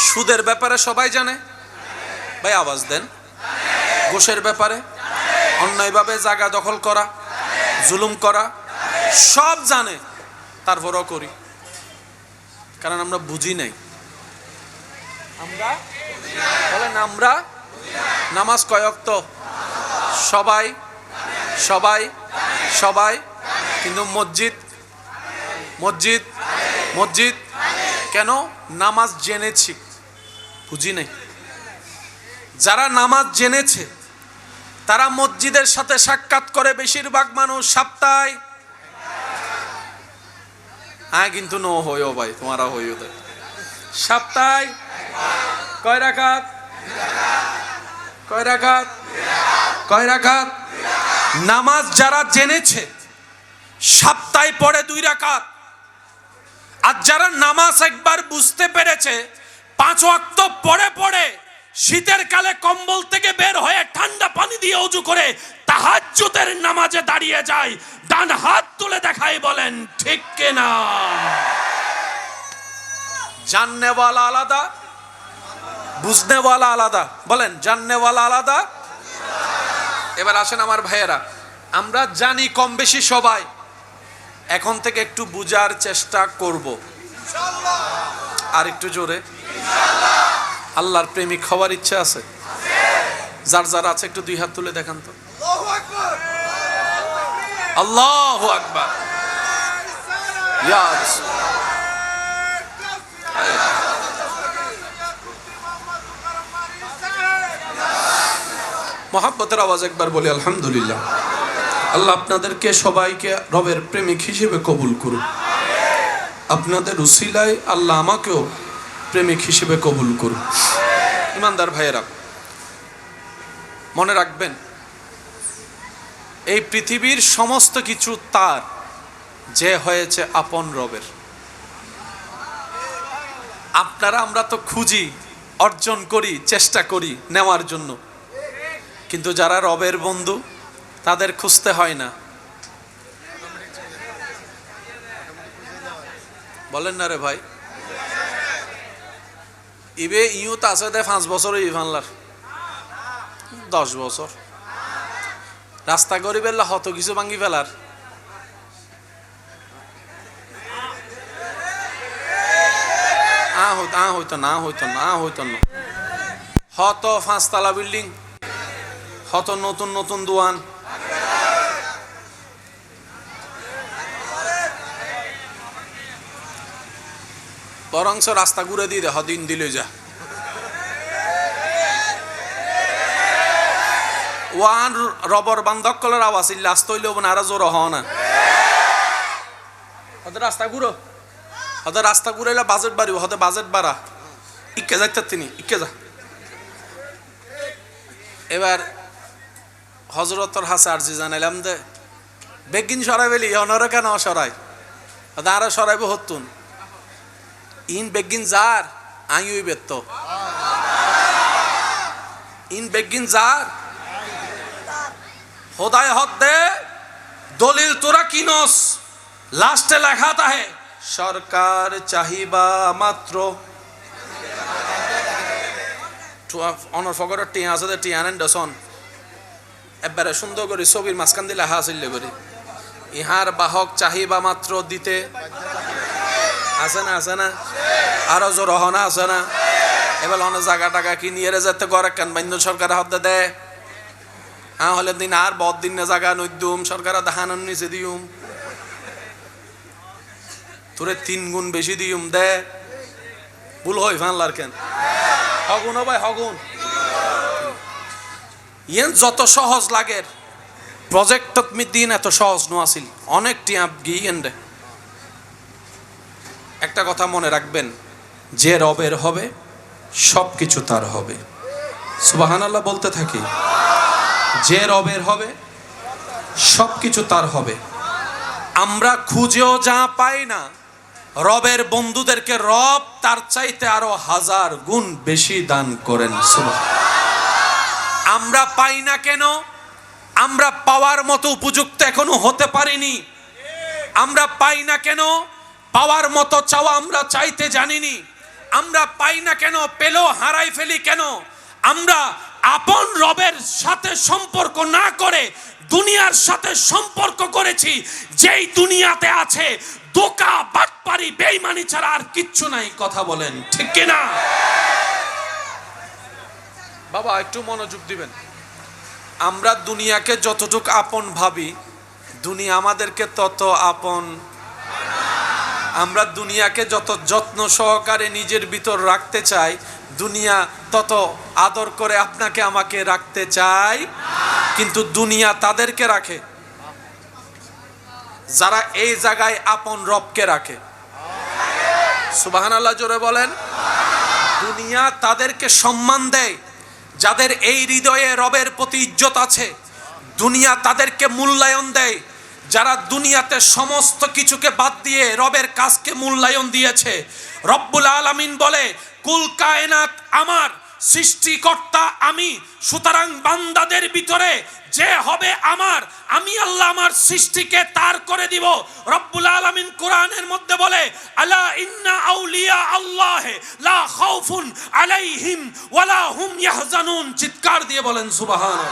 সুদের ব্যাপারে সবাই জানে? ভাই আওয়াজ দেন। গোশের ব্যাপারে, অন্যায়ভাবে জায়গা দখল করা, জুলুম করা, সব জানে, তারপরও করি, কারণ আমরা বুঝি নাই। আমরা বলেন আমরা নামাজ কয় ওয়াক্ত? সবাই সবাই সবাই, কিন্তু মসজিদ মসজিদ মসজিদ কেন? নামাজ জেনেছি, বুঝি নাই। যারা নামাজ জেনেছে তারা মসজিদের সাথে সাক্ষাৎ করে বেশিরভাগ মানুষ সপ্তাহে। হ্যাঁ কিন্তু নো হইও ভাই, তোমারা হইও দেখ সপ্তাহে কয় রাকাত? কয় রাকাত? কয় রাকাত? নামাজ যারা জেনেছে সপ্তাহে পড়ে 2 রাকাত। আর যারা নামাজ একবার বুঝতে পেরেছে 5 ওয়াক্ত পড়ে পড়ে শীতের কালে কম্বল থেকে বের হয়ে ঠান্ডা পানি দিয়ে ওযু করে তাহাজ্জুদের নামাজে দাঁড়িয়ে যায়, ডান হাত তুলে দেখাই বলেন ঠিক কিনা? জাননেওয়ালা আলাদা, বুঝনেওয়ালা আলাদা। বলেন জাননেওয়ালা আলাদা। এবার আসেন আমার ভাইয়েরা, আমরা জানি কম বেশি সবাই, এখন থেকে একটু বুঝার চেষ্টা করব। আর একটু জোরে আল্লাহর প্রেমিক হওয়ার ইচ্ছা আছে? যার যার আছে একটু 2 হাত তুলে দেখান তো। আল্লাহু আকবার। ইয়া রাসূল। মহব্বতের আওয়াজ একবার বলি আলহামদুলিল্লাহ। আল্লাহ আপনাদেরকে সবাইকে রবের প্রেমিক হিসেবে কবুল করুন। আপনাদের উসিলায় আল্লাহ আমাকেও প্রেমিক হিসেবে কবুল করুন। ইমানদার ভাইয়েরা, মনে রাখবেন এই পৃথিবীর সমস্ত কিছু তার, যে হয়েছে আপন রবের। আপনারা আমরা তো খুঁজি, অর্জন করি, চেষ্টা করি নেওয়ার জন্য, কিন্তু যারা রবের বন্ধু তাদের খুঁজতে হয় না। বলেন না রে ভাই? ইবে ইউত আছে দে 5 বছর ইভানলার 10 বছর রাস্তা গরিবের হত কিছু ভাঙ্গি ফেলার হইতো না হত 5 তলা বিল্ডিং হত নতুন নতুন দোয়ান বরংস রাস্তা ঘুরে দিয়ে দেহ দিন দিলে যা ওয়ান রবর বান্ধক কলার আওয়াজ লাস্ট হইলে আর জোর হ না ওদের রাস্তা ঘুরাইলে বাজেট বাড়িব হতে বাজেট বাড়া ইকে যাইতে তিনি ইকে যা এবার হজরতর হাসে আরজি জানাইলাম দে বেগিন সরাই বেলি অনর কেন সরাই আরো সরাইব হতুন ইন বেগিন যার আইই বেত ইন বেগিন যার হোদায় হদ দে দলিল তোরা কিনস লাস্টে লেখা তাহে সরকার চাহিবা মাত্র অনর ফগরের টিয়া আছে টিয়া নেন দশন এবারে সুন্দর করে ছবির মাঝখান দিয়ে লেখা আসলে করে ইহার বাহক চাহিবা মাত্র দিতে আছে না আরো জোর হনা আছে না এবার অনেক জায়গা টাকা কিনিয়ে যেতে গড় কেন বান্য সরকার হাতে দেয় হ্যাঁ হলে দিন আর বদ দিন না জায়গা নইদুম সরকার দেখানোর নিচে দিউম তোরে 3 গুণ বেশি দিউম দে ভুল হয় ফানলার কেন হগুন ভাই হগুন ইয়েন যত সহজ লাগের প্রজেক্ট দিন এত সহজ নো আসিল অনেক টিয়াপ গিয়েন দে একটা কথা মনে রাখবেন যে রবের হবে সবকিছু তার হবে সুবহানাল্লাহ বলতে থাকি যে রবের হবে সবকিছু তার হবে আমরা খুঁজেও যা পাই না রবের বন্ধুদেরকে রব তার চাইতে আরো 1000 গুণ বেশি দান করেন আমরা পাই না কেন আমরা পাওয়ার মতো উপযুক্ত এখনো হতে পারিনি আমরা পাই না কেন পাওয়ার মতো চাওয়া আমরা চাইতে জানিনি আমরা পাই না কেন পেলেও হারাই ফেলি কেন আমরা আপন রবের সাথে সম্পর্ক না করে দুনিয়ার সাথে সম্পর্ক করেছি যেই দুনিয়াতে আছে ধোঁকা বাটপারি বেঈমানি ছাড়া আর কিচ্ছু নাই কথা বলেন ঠিক কি না বাবা একটু মনোযোগ দিবেন আমরা দুনিয়াকে যতটুকু আপন ভাবি দুনিয়া আমাদেরকে তত আপন আমরা দুনিয়াকে যত যত্ন সহকারে নিজের ভিতর রাখতে চাই দুনিয়া তত আদর করে আপনাকে আমাকে রাখতে চাই কিন্তু দুনিয়া তাদেরকে রাখে যারা এই জায়গায় আপন রবকে রাখে সুবহানাল্লাহ জোরে বলেন দুনিয়া তাদেরকে সম্মান দেয় যাদের এই হৃদয়ে রবের প্রতি ইজ্জত আছে দুনিয়া তাদেরকে মূল্যায়ন দেয় যারা দুনিয়াতে সমস্ত কিছুকে বাদ দিয়ে রবের কাজকে মূল্যায়ন দিয়েছে রব্বুল আলামিন বলে কুল কায়নাত আমার সৃষ্টিকর্তা আমি সুতরাং বান্দাদের ভিতরে যে হবে আমার আমি আল্লাহ আমার সৃষ্টিকে তার করে দিব রব্বুল আলামিন কোরআনের মধ্যে বলে আলা ইন্না আউলিয়া আল্লাহ লা খাউফুন আলাইহিম ওয়ালা হুম ইয়াহজানুন চিৎকার দিয়ে বলেন সুবহানাল্লাহ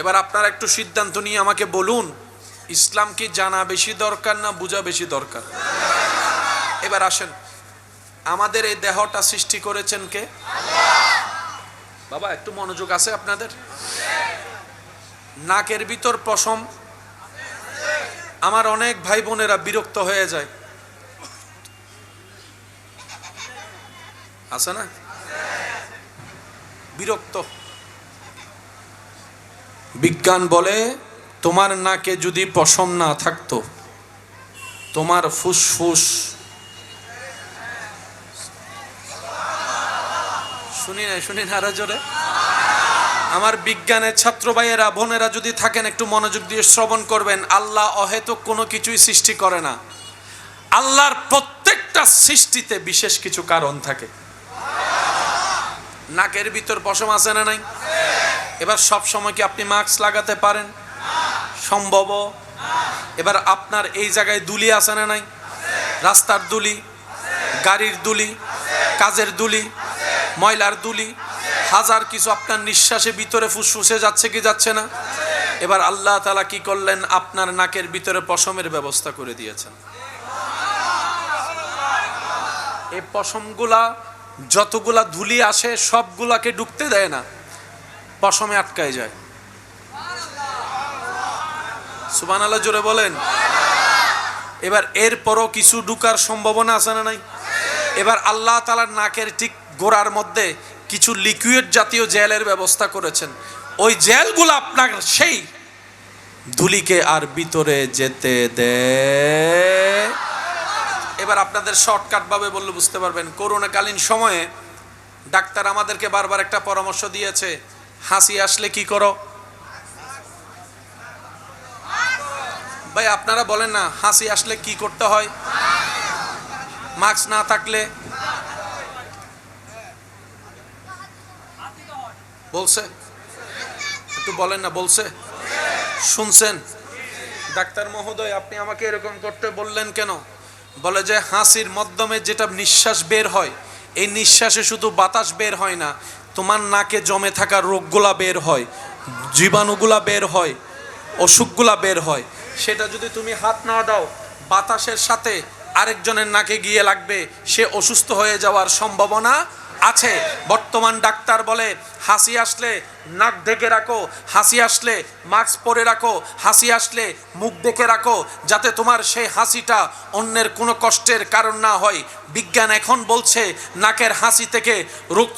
এবার আপনারা একটু সিদ্ধান্ত নিয়ে আমাকে বলুন ইসলাম কি জানা বেশি দরকার না বোঝা বেশি দরকার এবার আসেন আমাদের এই দেহটা সৃষ্টি করেছেন কে বাবা একটু মনোযোগ আছে আপনাদের নাকের ভিতর পশম আমার অনেক ভাই বোনেরা বিরক্ত হয়ে যায় আছে না বিরক্ত বিজ্ঞান বলে তোমার নাকে যদি পশম না থাকতো তোমার ফুসফুস শুনি না আরো জোরে আমার বিজ্ঞানের ছাত্র ভাইয়েরা বোনেরা যদি থাকেন একটু মনোযোগ দিয়ে শ্রবণ করবেন আল্লাহ অহেতুক কোনো কিছুই সৃষ্টি করে না আল্লাহর প্রত্যেকটা সৃষ্টিতে বিশেষ কিছু কারণ থাকে নাকের ভিতর পশম আছে না নাই এবার সব সময় কি আপনি মাস্ক লাগাতে পারেন সম্ভব এবার আপনার এই জায়গায় দুলি আছে না নাই রাস্তার দুলি গাড়ির দুলি, কাজের দুলি, ময়লার দুলি, হাজার কিছু আপনার নিঃশ্বাসে ভিতরে ফুসফুসে যাচ্ছে কি যাচ্ছে না? এবার আল্লাহ তাআলা কি করলেন? আপনার নাকের ভিতরে পশমের ব্যবস্থা করে দিয়েছেন। এই পশমগুলা যতগুলা ধুলি আসে সবগুলাকে ঢুকতে দেয় না, পশমে আটকায় যায়। সুবহানাল্লাহ জোরে বলেন। এবার এরপরও কিছু ঢুকার সম্ভাবনা আছে না নাই? এবার আল্লাহ তাআলার নাকের ঠিক গোড়ার মধ্যে কিছু লিকুইড জাতীয় জেলের ব্যবস্থা করেছেন। ওই জেলগুলো আপনার সেই ধুলিকে আর ভিতরে যেতে দেয়। এবার আপনাদের শর্টকাট ভাবে বললে বুঝতে পারবেন। করোনাকালীন সময়ে ডাক্তার আমাদেরকে বারবার একটা পরামর্শ দিয়েছে, হাসি আসলে কি করো? ভাই আপনারা বলেন না, হাসি আসলে কি করতে হয়? মাস্ক না থাকলে বলছে, একটু বলেন না, বলছে? শুনছেন? ডাক্তার মহোদয় আপনি আমাকে এরকম করতে বললেন কেন? বলে যে হাসির মাধ্যমে যেটা নিঃশ্বাস বের হয়, এই নিঃশ্বাসে শুধু বাতাস বের হয় না, তোমার নাকে জমে থাকা রোগগুলা বের হয়, জীবাণুগুলা বের হয়, অসুখগুলা বের হয়। সেটা যদি তুমি হাত না দাও, বাতাসের সাথে আরেকজনের নাকে গিয়ে লাগবে, সে অসুস্থ হয়ে যাওয়ার সম্ভাবনা আছে। বর্তমান ডাক্তার বলে হাসি আসলে নাক ঢেকে রাখো, হাসি আসলে মাস্ক পরে রাখো, হাসি আসলে মুখ ঢেকে রাখো, যাতে তোমার সেই হাসিটা অন্যের কোনো কষ্টের কারণ না হয়। বিজ্ঞান এখন বলছে নাকের হাসি থেকে রোগ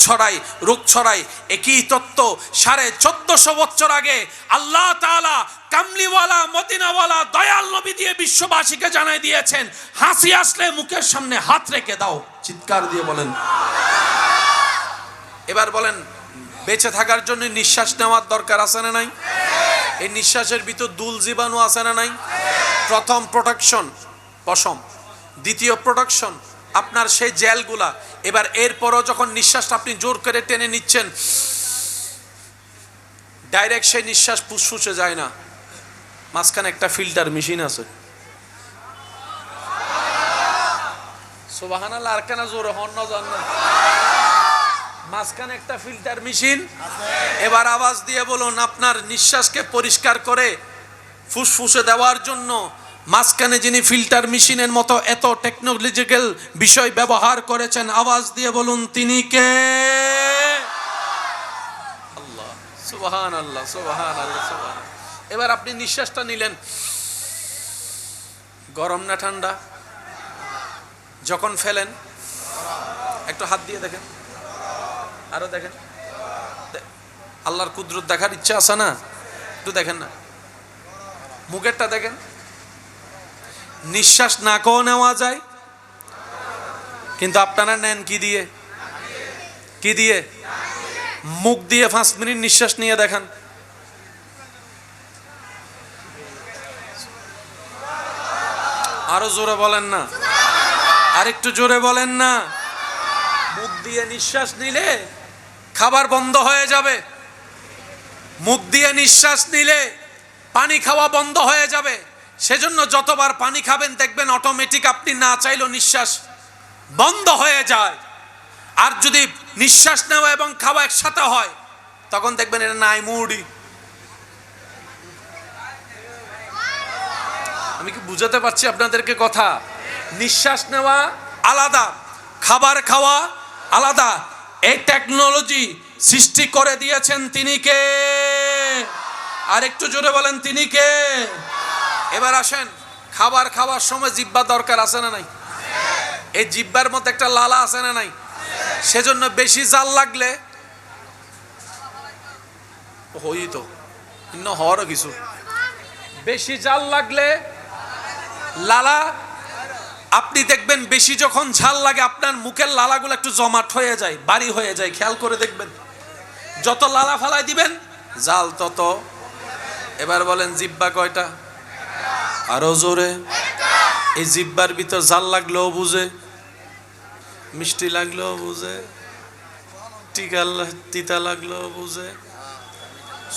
ছড়ায়। একই তত্ত্ব 1450 বছর আগে আল্লাহ তাআলা কামলিওয়ালা মদিনাওয়ালা দয়াল নবী দিয়ে বিশ্ববাসীকে জানাই দিয়েছেন, হাসি আসলে মুখের সামনে হাত রেখে দাও। চিৎকার দিয়ে বলেন। এবার বলেন, বেঁচে থাকার জন্য নিঃশ্বাস নেওয়ার দরকার আছে না নাই? এই নিঃশ্বাসের ভিতর দুল জীবাণু আছে না নাই? প্রথম প্রোটেকশন পশম, দ্বিতীয় প্রোটেকশন আপনার সেই জেলগুলা। এবার এরপরও যখন নিঃশ্বাসটা আপনি জোর করে টেনে নিচ্ছেন, ডাইরেক্ট সেই নিঃশ্বাস ফুসফুসে যায় না, মাঝখানে একটা ফিল্টার মেশিন আছে। সুবহানাল্লাহ, আর কেন জোরে হন না জান না? মাঝখানে একটা ফিল্টার মেশিন। এবার আওয়াজ দিয়ে বলুন, আপনার নিঃশ্বাসকে পরিষ্কার করে ফুসফুসে দেওয়ার জন্য মাঝখানে যিনি ফিল্টার মেশিনের মতো এত টেকনোলজিক্যাল বিষয় ব্যবহার করেছেন, আওয়াজ দিয়ে বলুন তিনি কে? আল্লাহ। সুবহানাল্লাহ, সুবহানাল্লাহ, সুবহানাল্লাহ। এবার আপনি নিঃশ্বাসটা নিলেন, গরম না ঠান্ডা? যখন ফেলেন একটু হাত দিয়ে দেখেন, আরো দেখেন। আল্লাহর কুদরত দেখার ইচ্ছা আছে না? একটু দেখেন না, মুখেরটা দেখেন। নিঃশ্বাস নাকেও নেওয়া যায়, কিন্তু আপনারা নেন কি দিয়ে? কি দিয়ে? মুখ দিয়ে 5 মিনিট নিঃশ্বাস নিয়ে দেখান। আরো জোরে বলেন না, আরেকটু জোরে বলেন না। মুখ দিয়ে নিঃশ্বাস নিলে খাবার বন্ধ হয়ে যাবে, মুখ দিয়ে নিঃশ্বাস নিলে পানি খাওয়া বন্ধ হয়ে যাবে। সেজন্য যতবার পানি খাবেন দেখবেন অটোমেটিক আপনি না চাইলেও নিঃশ্বাস বন্ধ হয়ে যায়। আর যদি নিঃশ্বাস নেওয়া এবং খাওয়া একসাথে হয়, তখন দেখবেন এটা নাই মুডি। আমি কি বুঝাতে পারছি আপনাদেরকে কথা? নিঃশ্বাস নেওয়া আলাদা, খাবার খাওয়া আলাদা। এই টেকনোলজি সৃষ্টি করে দিয়েছেন তিনি কে? আর একটু জোরে বলেন তিনি কে? এবার আসেন, খাবার খাওয়ার সময় জিহ্বা দরকার আছে না নাই? এই জিহ্বার মধ্যে একটা লালা আছে না নাই? সেজন্য বেশি জাল লাগলে হই তো অন্য হওয়ারও কিছু, বেশি জাল লাগলে লালা, আপনি দেখবেন বেশি যখন ঝাল লাগে আপনার মুখের লালাগুলো একটু জমাট হয়ে যায়, ভারী হয়ে যায়। খেয়াল করে দেখবেন, যত লালা ফালাই দিবেন জাল তত। এবার বলেন জিহ্বা কয়টা? আরো জোরে। এই জিহ্বার ভিতর জাল লাগলেও বুঝে, মিষ্টি লাগলেও বুঝে, তিতা লাগলেও বুঝে।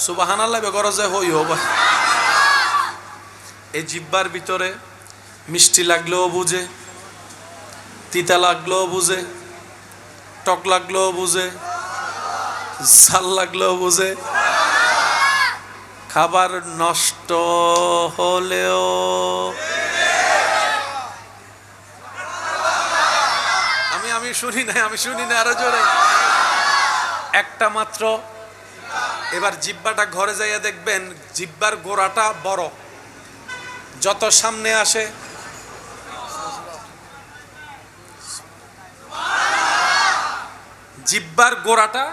সুবহানাল্লাহ বেগরজে হইও বা। এই জিহ্বার ভিতরে মিষ্টি লাগলেও বুঝে, তিতা লাগলেও বুঝে, টক লাগলেও বুঝে, ঝাল লাগলেও বুঝে। খাবার নষ্ট হলেও আমি শুনি না আরো জোরে একটা মাত্র। এবার জিহ্বাটা ঘরে যাইয়া দেখবেন জিহ্বার গোড়াটা বড়, যত সামনে আসে জিহ্বার গোড়াটা,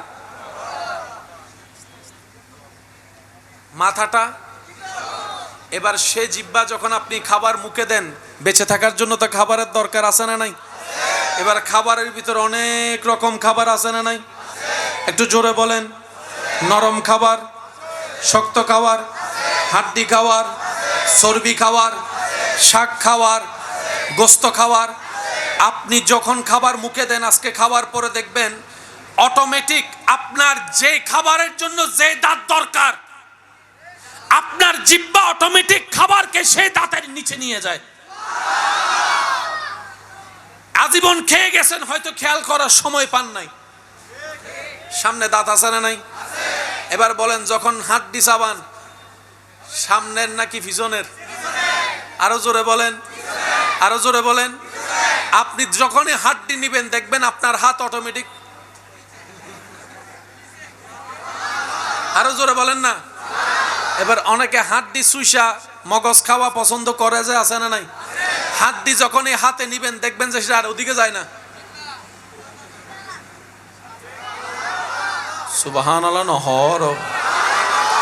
মাথাটা। এবার সে জিহ্বা যখন আপনি খাবার মুখে দেন, বেঁচে থাকার জন্য তো খাবারের দরকার আছে না নাই? এবার খাবারের ভিতরে অনেক রকম খাবার আছে না নাই? একটু জোরে বলেন। নরম খাবার, শক্ত খাবার, হাড্ডি খাবার, চর্বি খাবার, শাক খাবার, গোস্ত খাবার। আপনি যখন খাবার মুখে দেন, আজকে খাবার পরে দেখবেন অটোমেটিক আপনার যে খাবারের জন্য যে দাঁত দরকার, আপনার জিহ্বা অটোমেটিক খাবারকে সেই দাঁতের নিচে নিয়ে যায়। আজীবন খেয়ে গেছেন, হয়তো খেয়াল করার সময় পান নাই। সামনে দাঁত আছে না নাই? এবার বলেন, যখন হাড্ডি চাবান, সামনের নাকি পিছনের? আরো জোরে বলেন, আরো জোরে বলেন। আপনি যখনই হাড্ডি নিবেন দেখবেন আপনার হাত অটোমেটিক, আরো জোরে বলেন না। এবার অনেকে হাড্ডি চুইসা মগজ খাওয়া পছন্দ করে, যে আছে না নাই? হাড্ডি যখনই হাতে নিবেন দেখবেন যে সেটা আর ওদিকে যায় না। সুবহানাল্লাহ নহর,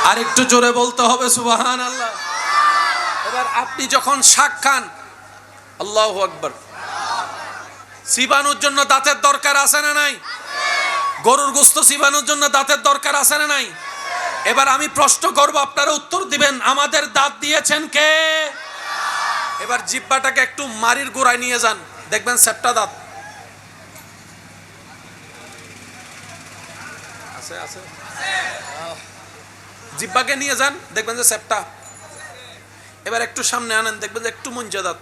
আর একটু জোরে বলতে হবে সুবহানাল্লাহ। এবার আপনি যখন শাক খান, আল্লাহু আকবার, চিবানোর জন্য দাঁতের দরকার আছে না নাই? গরুর গোশত চিবানোর জন্য দাঁতের দরকার আছে না নাই? এবার আমি প্রশ্ন করব, আপনারা উত্তর দিবেন, আমাদের দাঁত দিয়েছেন কে? এবার জিহ্বাটাকে একটু মারির গোড়ায় নিয়ে যান, দেখবেন সেপ্টা দাঁত আছে আছে। জিহ্বাকে নিয়ে যান, দেখবেন যে সেপ্টা। এবার একটু সামনে আনেন, দেখবেন যে একটু মঞ্জা দাঁত।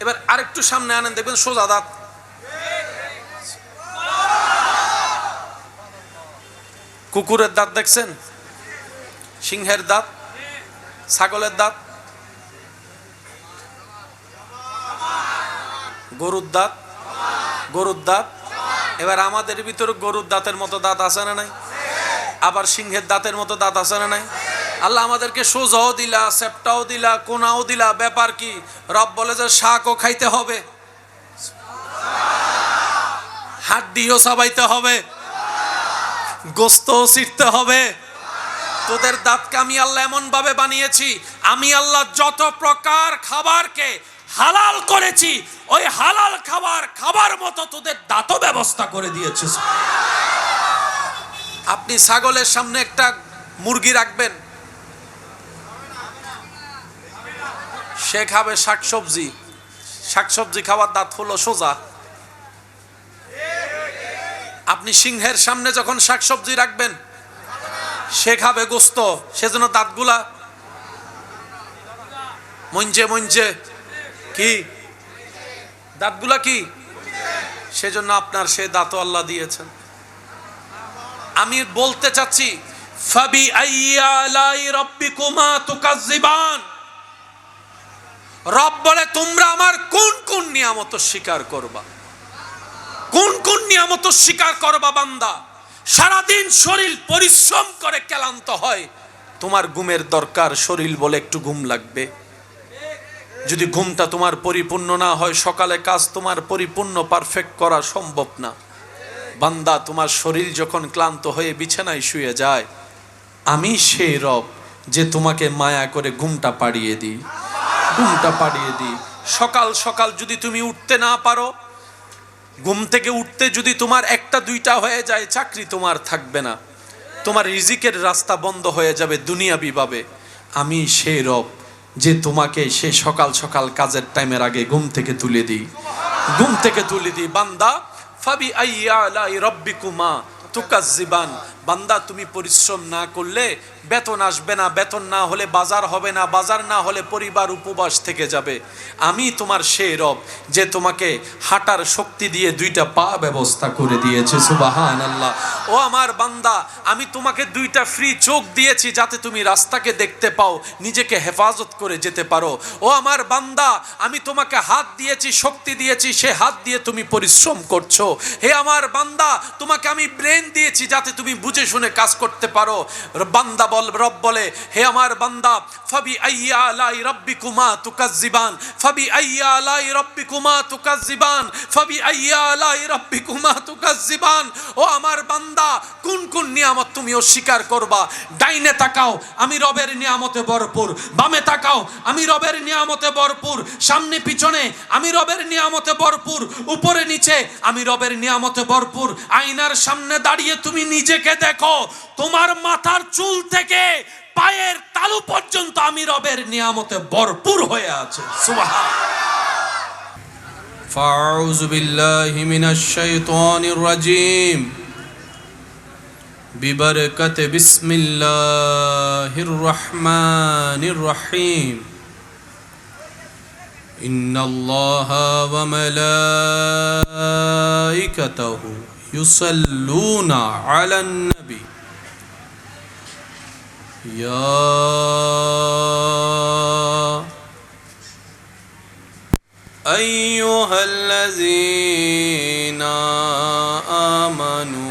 এবার আরেকটু সামনে আনেন, দেখবেন সোজা দাঁত। কুকুরের দাঁত দেখছেন? সিংহের দাঁত, ছাগলের দাঁত, গরুর দাঁত, গরুর দাঁত। এবার আমাদের ভিতরে গরুর দাঁতের মতো দাঁত আছে না নাই? আবার সিংহের দাঁতের মতো দাঁত আছে না নাই? আল্লাহ আমাদেরকে সোজাও দিলা, সেপ্টাও দিলা, কোনাও দিলা, ব্যাপার কি? রব বলে যে শাকও খাইতে হবে, হাড্ডিও চাবাইতে হবে, গোস্তও ছিটতে হবে। তোদের দাঁতকে আমি আল্লাহ এমন ভাবে বানিয়েছি, আমি আল্লাহ যত প্রকার খাবারকে হালাল করেছি, ওই হালাল খাবার খাবার মতো তোদের দাঁতও ব্যবস্থা করে দিয়েছে। আপনি ছাগলের সামনে একটা মুরগি রাখবেন, সে খাবে শাকসবজি, শাকসবজি খাওয়ার দাঁত হলো সোজা। আপনি সিংহের সামনে যখন শাকসবজি রাখবেন, সে খাবে গোস্ত, সেজন্য দাঁতগুলা মঞ্জে মঞ্জে কি, দাঁতগুলা কি, সেজন্য আপনার সে দাঁতও আল্লাহ দিয়েছেন। আমি বলতে চাচ্ছি, ফাবি আইয়া আলাই রাব্বিকুমা তুকাজ্জিবান। রব বলে তোমরা আমার কোন কোন নিয়ামত স্বীকার করবা, কোন কোন নিয়ামত স্বীকার করবা বান্দা? সারাদিন শরীর পরিশ্রম করে ক্লান্ত হয়, তোমার ঘুমের দরকার, শরীর বলে একটু ঘুম লাগবে। যদি ঘুমটা তোমার পরিপূর্ণ না হয়, সকালে কাজ তোমার পরিপূর্ণ পারফেক্ট করা সম্ভব না। বান্দা, তোমার শরীর যখন ক্লান্ত হয়ে বিছানায় শুয়ে যায়, আমি সেই রব যে তোমাকে মায়া করে ঘুমটা পাড়িয়ে দিই, ঘুমটা পাড়িয়ে দিই। সকাল সকাল যদি তুমি উঠতে না পারো, ঘুম থেকে উঠতে যদি তোমার একটা দুইটা হয়ে যায়, চাকরি তোমার থাকবে না, তোমার রিজিকের রাস্তা বন্ধ হয়ে যাবে দুনিয়াবি ভাবে। আমি সেই রব যে তোমাকে সে সকাল সকাল কাজের টাইমের আগে ঘুম থেকে তুলে দিই, ঘুম থেকে তুলে দিই। বান্দা, ফাবি আইয়া আলাই রাব্বিকুমা তুকাজ্জিবান, বান্দা তুমি পরিশ্রম না করলে বেতন আসবে না, বেতন না হলে বাজার হবে না, বাজার না হলে পরিবার উপবাস থেকে যাবে। আমি তোমার সেই রব যে তোমাকে হাঁটার শক্তি দিয়ে দুইটা পা ব্যবস্থা করে দিয়েছে। সুবহানাল্লাহ। ও আমার বান্দা, আমি তোমাকে দুইটা ফ্রি চোখ দিয়েছি যাতে তুমি রাস্তাকে দেখতে পাও, নিজেকে হেফাজত করে যেতে পারো। ও আমার বান্দা, আমি তোমাকে হাত দিয়েছি, শক্তি দিয়েছি, সে হাত দিয়ে তুমি পরিশ্রম করছো। হে আমার বান্দা, তোমাকে আমি ব্রেন দিয়েছি যাতে তুমি বুঝে শুনে কাজ করতে পারো। বান্দা রব বলে, হে আমার বান্দা, ফাবি আইয়ি আলাই রাব্বিকুমা তুকাজ্জিবান, ফাবি আইয়ি আলাই রাব্বিকুমা তুকাজ্জিবান, ফাবি আইয়ি আলাই রাব্বিকুমা তুকাজ্জিবান। ও আমার বান্দা, কোন কোন নিয়ামত তুমি অস্বীকার করবা? ডাইনে তাকাও, আমি রবের নিয়ামতে ভরপুর। বামে তাকাও, আমি রবের নিয়ামতে ভরপুর। সামনে পিছনে আমি রবের নিয়ামতে ভরপুর। উপরে নিচে আমি রবের নিয়ামতে ভরপুর। আয়নার সামনে দাঁড়িয়ে তুমি নিজেকে দেখো, তোমার মাথার চুল থেকে পায়ের তালু পর্যন্ত আমি রবের নিয়ামতে ভরপুর হয়ে আছে। সুবহানাল্লাহ। ফাউযু বিল্লাহি মিনাশ শাইতানির রাজীম। বিবরকতে বিসমিল্লাহির রহমানির রহিম। ইন্নাল্লাহা ওয়া মালাইকাতাহু ইউসাল্লুনা আলান নবী ইয়া আইয়ুহাল্লাযীনা আমানু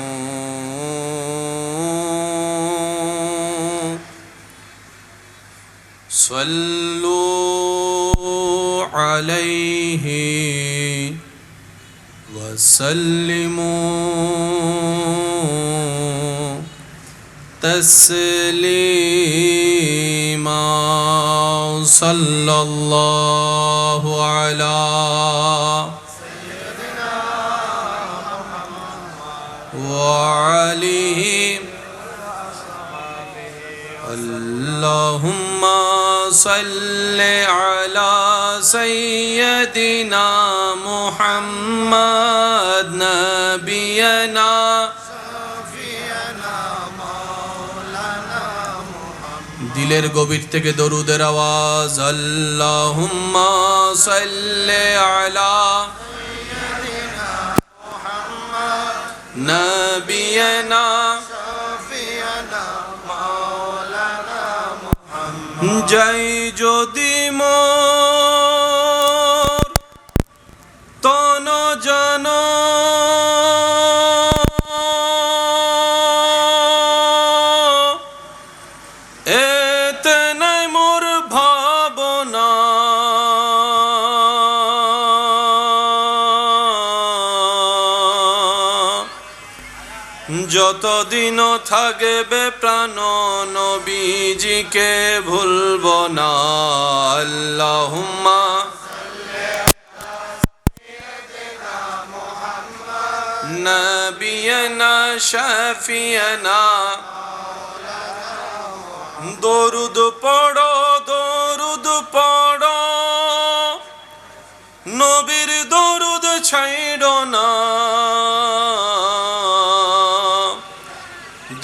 সাল্লু আলাইহি ওয়া সাল্লিমু তাসলিমা। সাল্লাল্লাহু আলা সাইয়্যিদিনা মুহাম্মদ ওয়া আলিহি আল্লাহুম্মা সাল্লি আলা সাইয়্যিদিনা মুহাম্মদ নাবিয়ানা দিলের গভীর থেকে দরুদের আওয়াজ। আল্লাহুম্মা সাল্লি আলা সাইয়্যিদিনা মুহাম্মদ নাবিয়ানা শাফিয়ানা মাওলানা মুহাম্মদ। জয় যদি মোর তন জন যতদিন থাকবে প্রাণ নবীজিকে ভুলব না। আল্লাহুম্মা নবিয়ানা শাফিয়ানা। দরুদ পড়ো, দরুদ পড়ো, নবীর দরুদ ছাইড়ো না।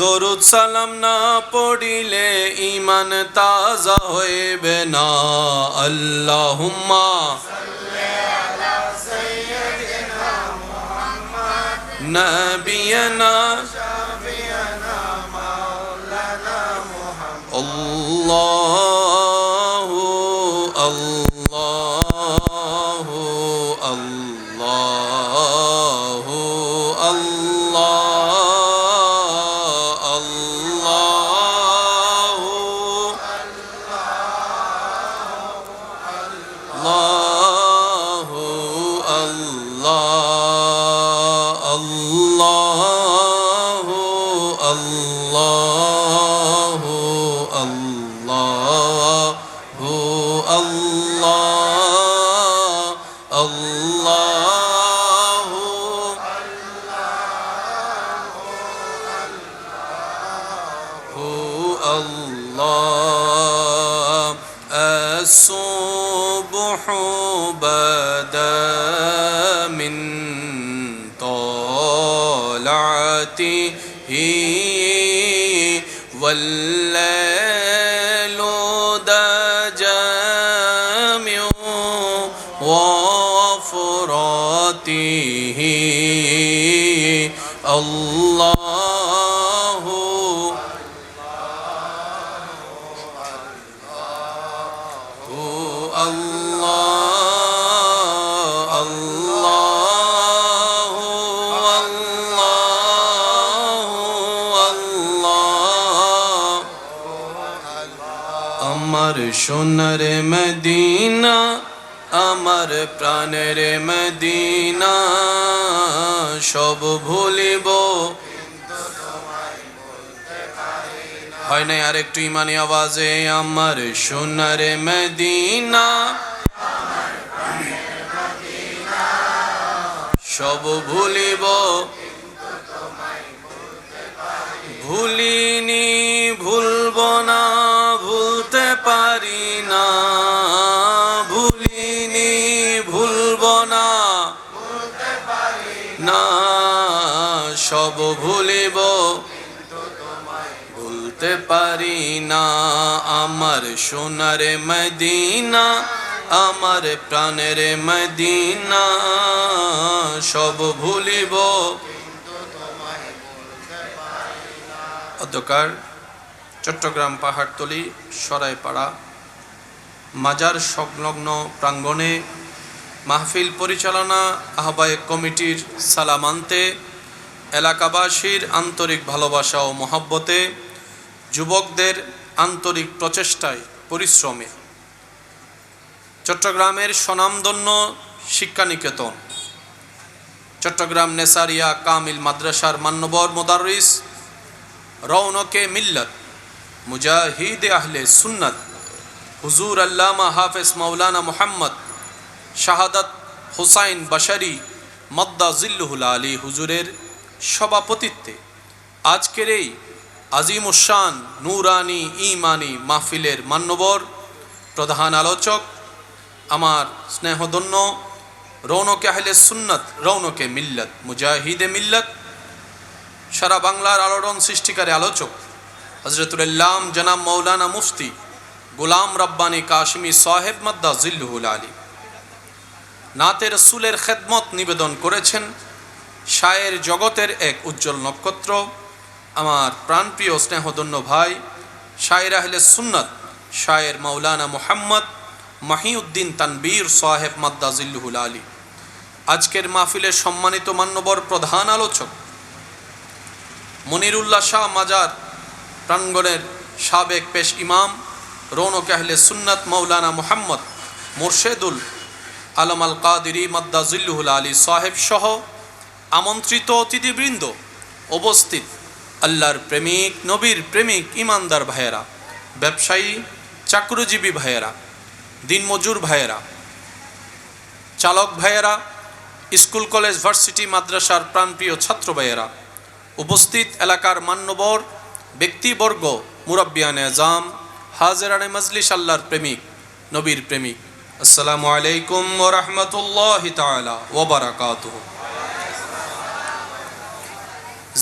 দরুদ সালাম না পড়িলে ঈমান তাজা হইবে না। আল্লাহুম্মা সাল্লি আলা সাইয়্যিদিনা মুহাম্মদ নাবিয়ানা শাফিয়ানা মাওলানা মুহাম্মদ। আল্লাহু আল্লাহু আল্লাহু আল্লাহ الصبح بدا من طلعته والليل دجى وفراته الله আমার সোনার মদিনা আমার প্রাণের মদিনা সব ভুলিব হয় নাই আর একটু ইমানি আওয়াজে আমার সোনার মদিনা সব ভুলিব ভুলিনি ভুলব না ভুলতে পারি না ভুলিনি ভুলব না না সব ভুলিব ভুলতে পারি না আমার সোনার মদিনা আমার প্রাণের মদিনা সব ভুলিব অধ্যকার চট্টগ্রাম পাহাড়তলি সরাইপাড়া মাজার সংলগ্ন প্রাঙ্গণে মাহফিল পরিচালনা আহ্বায়ক কমিটির সালামান্তে এলাকাবাসীর আন্তরিক ভালোবাসা ও মহব্বতে যুবকদের আন্তরিক প্রচেষ্টায় পরিশ্রমে চট্টগ্রামের স্বনামধন্য শিক্ষানিকেতন চট্টগ্রাম নেসারিয়া কামিল মাদ্রাসার মান্যবর মুদাররিস রৌনকে মিল্লত মুজাহিদ আহলে সুন্নত হুজুর আল্লামা হাফেজ মাওলানা মুহাম্মদ শাহাদাত হুসাইন বাশারি মদ্দা জিল্লুহুল আলী হুজুরের সভাপতিত্বে আজকের এই আজিমুশান নূরানি ইমানি মাহফিলের মান্যবর প্রধান আলোচক আমার স্নেহধন্য রৌনকে আহলে সুন্নত রৌনকে মিল্লত মুজাহিদে মিল্লত সারা বাংলার আলোড়ন সৃষ্টিকারী আলোচক হযরতুল আল্লাম জনাব মৌলানা মুফতি গোলাম রব্বানী কাশিমি সাহেব মদ্দা জিল্লুহুল আলী নাতে রসুলের খেদমত নিবেদন করেছেন শায়ের জগতের এক উজ্জ্বল নক্ষত্র আমার প্রাণপ্রিয় স্নেহধন্য ভাই শায়ের আহলে সুন্নত শায়ের মৌলানা মুহাম্মদ মাহিউদ্দিন তানবীর সাহেব মদ্দা জিল্লুহুল আলী আজকের মাহফিলের সম্মানিত মান্যবর প্রধান আলোচক মনিরুল্লাহ শাহ মাজার প্রাঙ্গণের সাবেক পেশ ইমাম রৌনক আহলে সুন্নত মৌলানা মুহাম্মদ মুর্শেদুল আলম আল কাদিরি মদ্দা জিল্লুহুল আলী সাহেব সহ আমন্ত্রিত অতিথিবৃন্দ উপস্থিত আল্লাহর প্রেমিক নবীর প্রেমিক ইমানদার ভাইয়েরা ব্যবসায়ী চাকরিজীবী ভাইয়েরা দিনমজুর ভাইয়েরা চালক ভাইয়েরা স্কুল কলেজ ভার্সিটি মাদ্রাসার প্রাণপ্রিয় ছাত্র ভাইয়েরা উপস্থিত এলাকার মান্যবর ব্যক্তিবর্গ মুরাব্বিয়ানে আজম হাজেরানে মজলিস আল্লাহর প্রেমিক নবীর প্রেমিক আসসালামু আলাইকুম ওয়া রাহমাতুল্লাহি তাআলা ওয়া বারাকাতুহু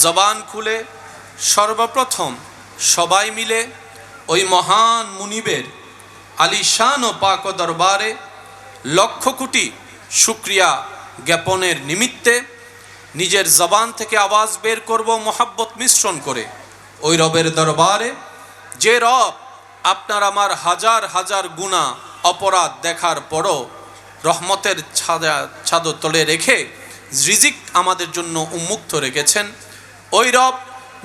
জবান খুলে সর্বপ্রথম সবাই মিলে ওই মহান মুনিবের আলিশান ও পাক দরবারে লক্ষ কোটি শুকরিয়া জ্ঞাপনের নিমিত্তে নিজের জবান থেকে আওয়াজ বের করব মোহাব্বত মিশ্রণ করে ওই রবের দরবারে যে রব আপনার আমার হাজার হাজার গুনাহ অপরাধ দেখার পরও রহমতের ছাদর তলে রেখে রিজিক আমাদের জন্য উন্মুক্ত রেখেছেন ওই রব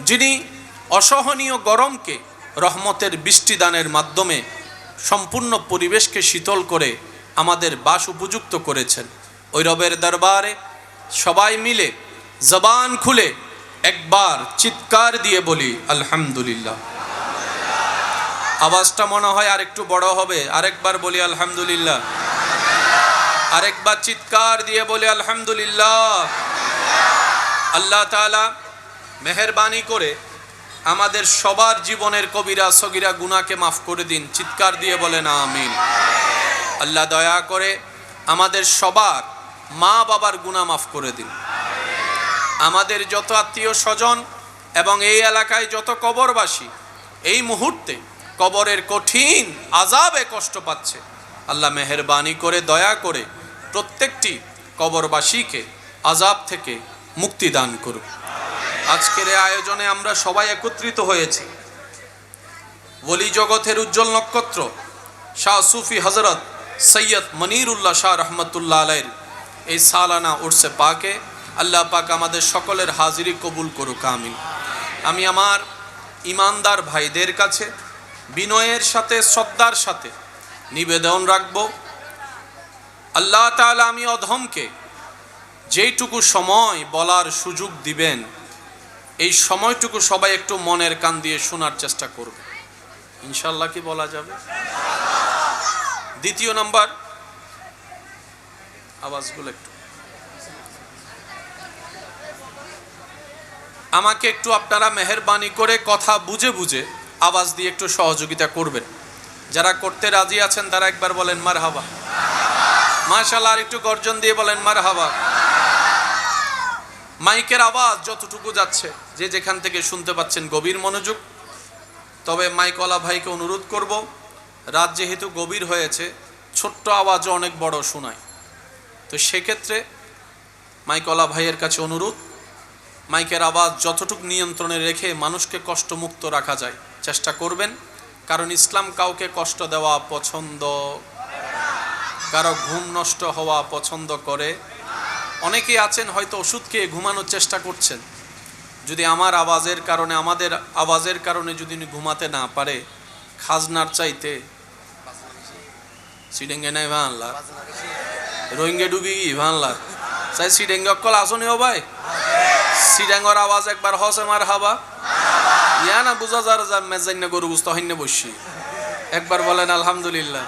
যিনি অসহনীয় গরমকে রহমতের বৃষ্টিদানের মাধ্যমে সম্পূর্ণ পরিবেশকে শীতল করে আমাদের বাস উপযুক্ত করেছেন ওই রবের দরবারে সবাই মিলে জবান খুলে একবার চিৎকার দিয়ে বলি আলহামদুলিল্লাহ আওয়াজটা মনে হয় আরেকটু বড় হবে আরেকবার বলি আলহামদুলিল্লাহ আরেকবার চিৎকার দিয়ে বলি আলহামদুলিল্লাহ আল্লাহ তাআলা মেহেরবানি করে আমাদের সবার জীবনের কবিরা সগীরা গুনাহকে মাফ করে দিন চিৎকার দিয়ে বলেন আমিন আল্লাহ দয়া করে আমাদের সবার মা বাবার গুনাহ মাফ করে দিন আমাদের যত আত্মীয় স্বজন এবং এই এলাকায় যত কবরবাসী এই মুহূর্তে কবরের কঠিন আযাবে কষ্ট পাচ্ছে, আল্লাহ মেহেরবানি করে দয়া করে প্রত্যেকটি কবরবাসীকে আযাব থেকে মুক্তি দান করুন। আজকের এই আয়োজনে আমরা সবাই একত্রিত হয়েছি ওলি জগতের উজ্জ্বল নক্ষত্র শাহ সুফি হযরত সৈয়দ মনিরুল্লাহ শাহ রহমতুল্লাহ আলাইহির এই সালানা উরসে পাকে। আল্লাহ পাক আমাদের সকলের হাজিরি কবুল করুক, আমিন। আমি আমার ইমানদার ভাইদের কাছে বিনয়ের সাথে শ্রদ্ধার সাথে নিবেদন রাখব, আল্লাহ তাআলা আমি অধমকে যেইটুকু সময় বলার সুযোগ দিবেন, এই সময়টুকু সবাই একটু মনের কান দিয়ে শোনার চেষ্টা করবে। ইনশাআল্লাহ কি বলা যাবে? দ্বিতীয় নাম্বার, আওয়াজগুলো একটু আমাকে একটু আপনারা মেহেরবানি করে কথা বুঝে বুঝে আওয়াজ দিয়ে একটু সহযোগিতা করবেন। যারা করতে রাজি আছেন তারা একবার বলেন মারহাবা, মাশাআল্লাহ। আর একটু গর্জন দিয়ে বলেন মারহাবা। মাইকের আওয়াজ যতটুকু যাচ্ছে, যে যেখান থেকে শুনতে পাচ্ছেন গভীর মনোযোগ। তবে মাইকওয়ালা ভাইকে অনুরোধ করব, রাত যেহেতু গভীর হয়েছে, ছোট্ট আওয়াজও অনেক বড় শোনায়, তো সেক্ষেত্রে মাইকওয়ালা ভাইয়ের কাছে অনুরোধ, মাইকের আওয়াজ যতটুকু নিয়ন্ত্রণে রেখে মানুষকে কষ্টমুক্ত রাখা যায় চেষ্টা করবেন। কারণ ইসলাম কাউকে কষ্ট দেওয়া পছন্দ, কারো ঘুম নষ্ট হওয়া পছন্দ করে। অনেকেই আছেন হয়তো ওষুধ খেয়ে ঘুমানোর চেষ্টা করছেন, যদি আমার আওয়াজের কারণে, আমাদের আওয়াজের কারণে যদি ঘুমাতে না পারে, খাজনার চাইতে সিডেঙ্গে নাই ভানলা, রোহিঙ্গে ডুবি গি ভানলা, চাই সিডেঙ্গে অকল আসনিও ভাই, সিডাঙ্গর আওয়াজ একবার হসে মার হাবা ইয়া না বুঝা যার মেজাইন্য গরু বুঝতে হইন্য বসি, একবার বলেন আলহামদুলিল্লাহ।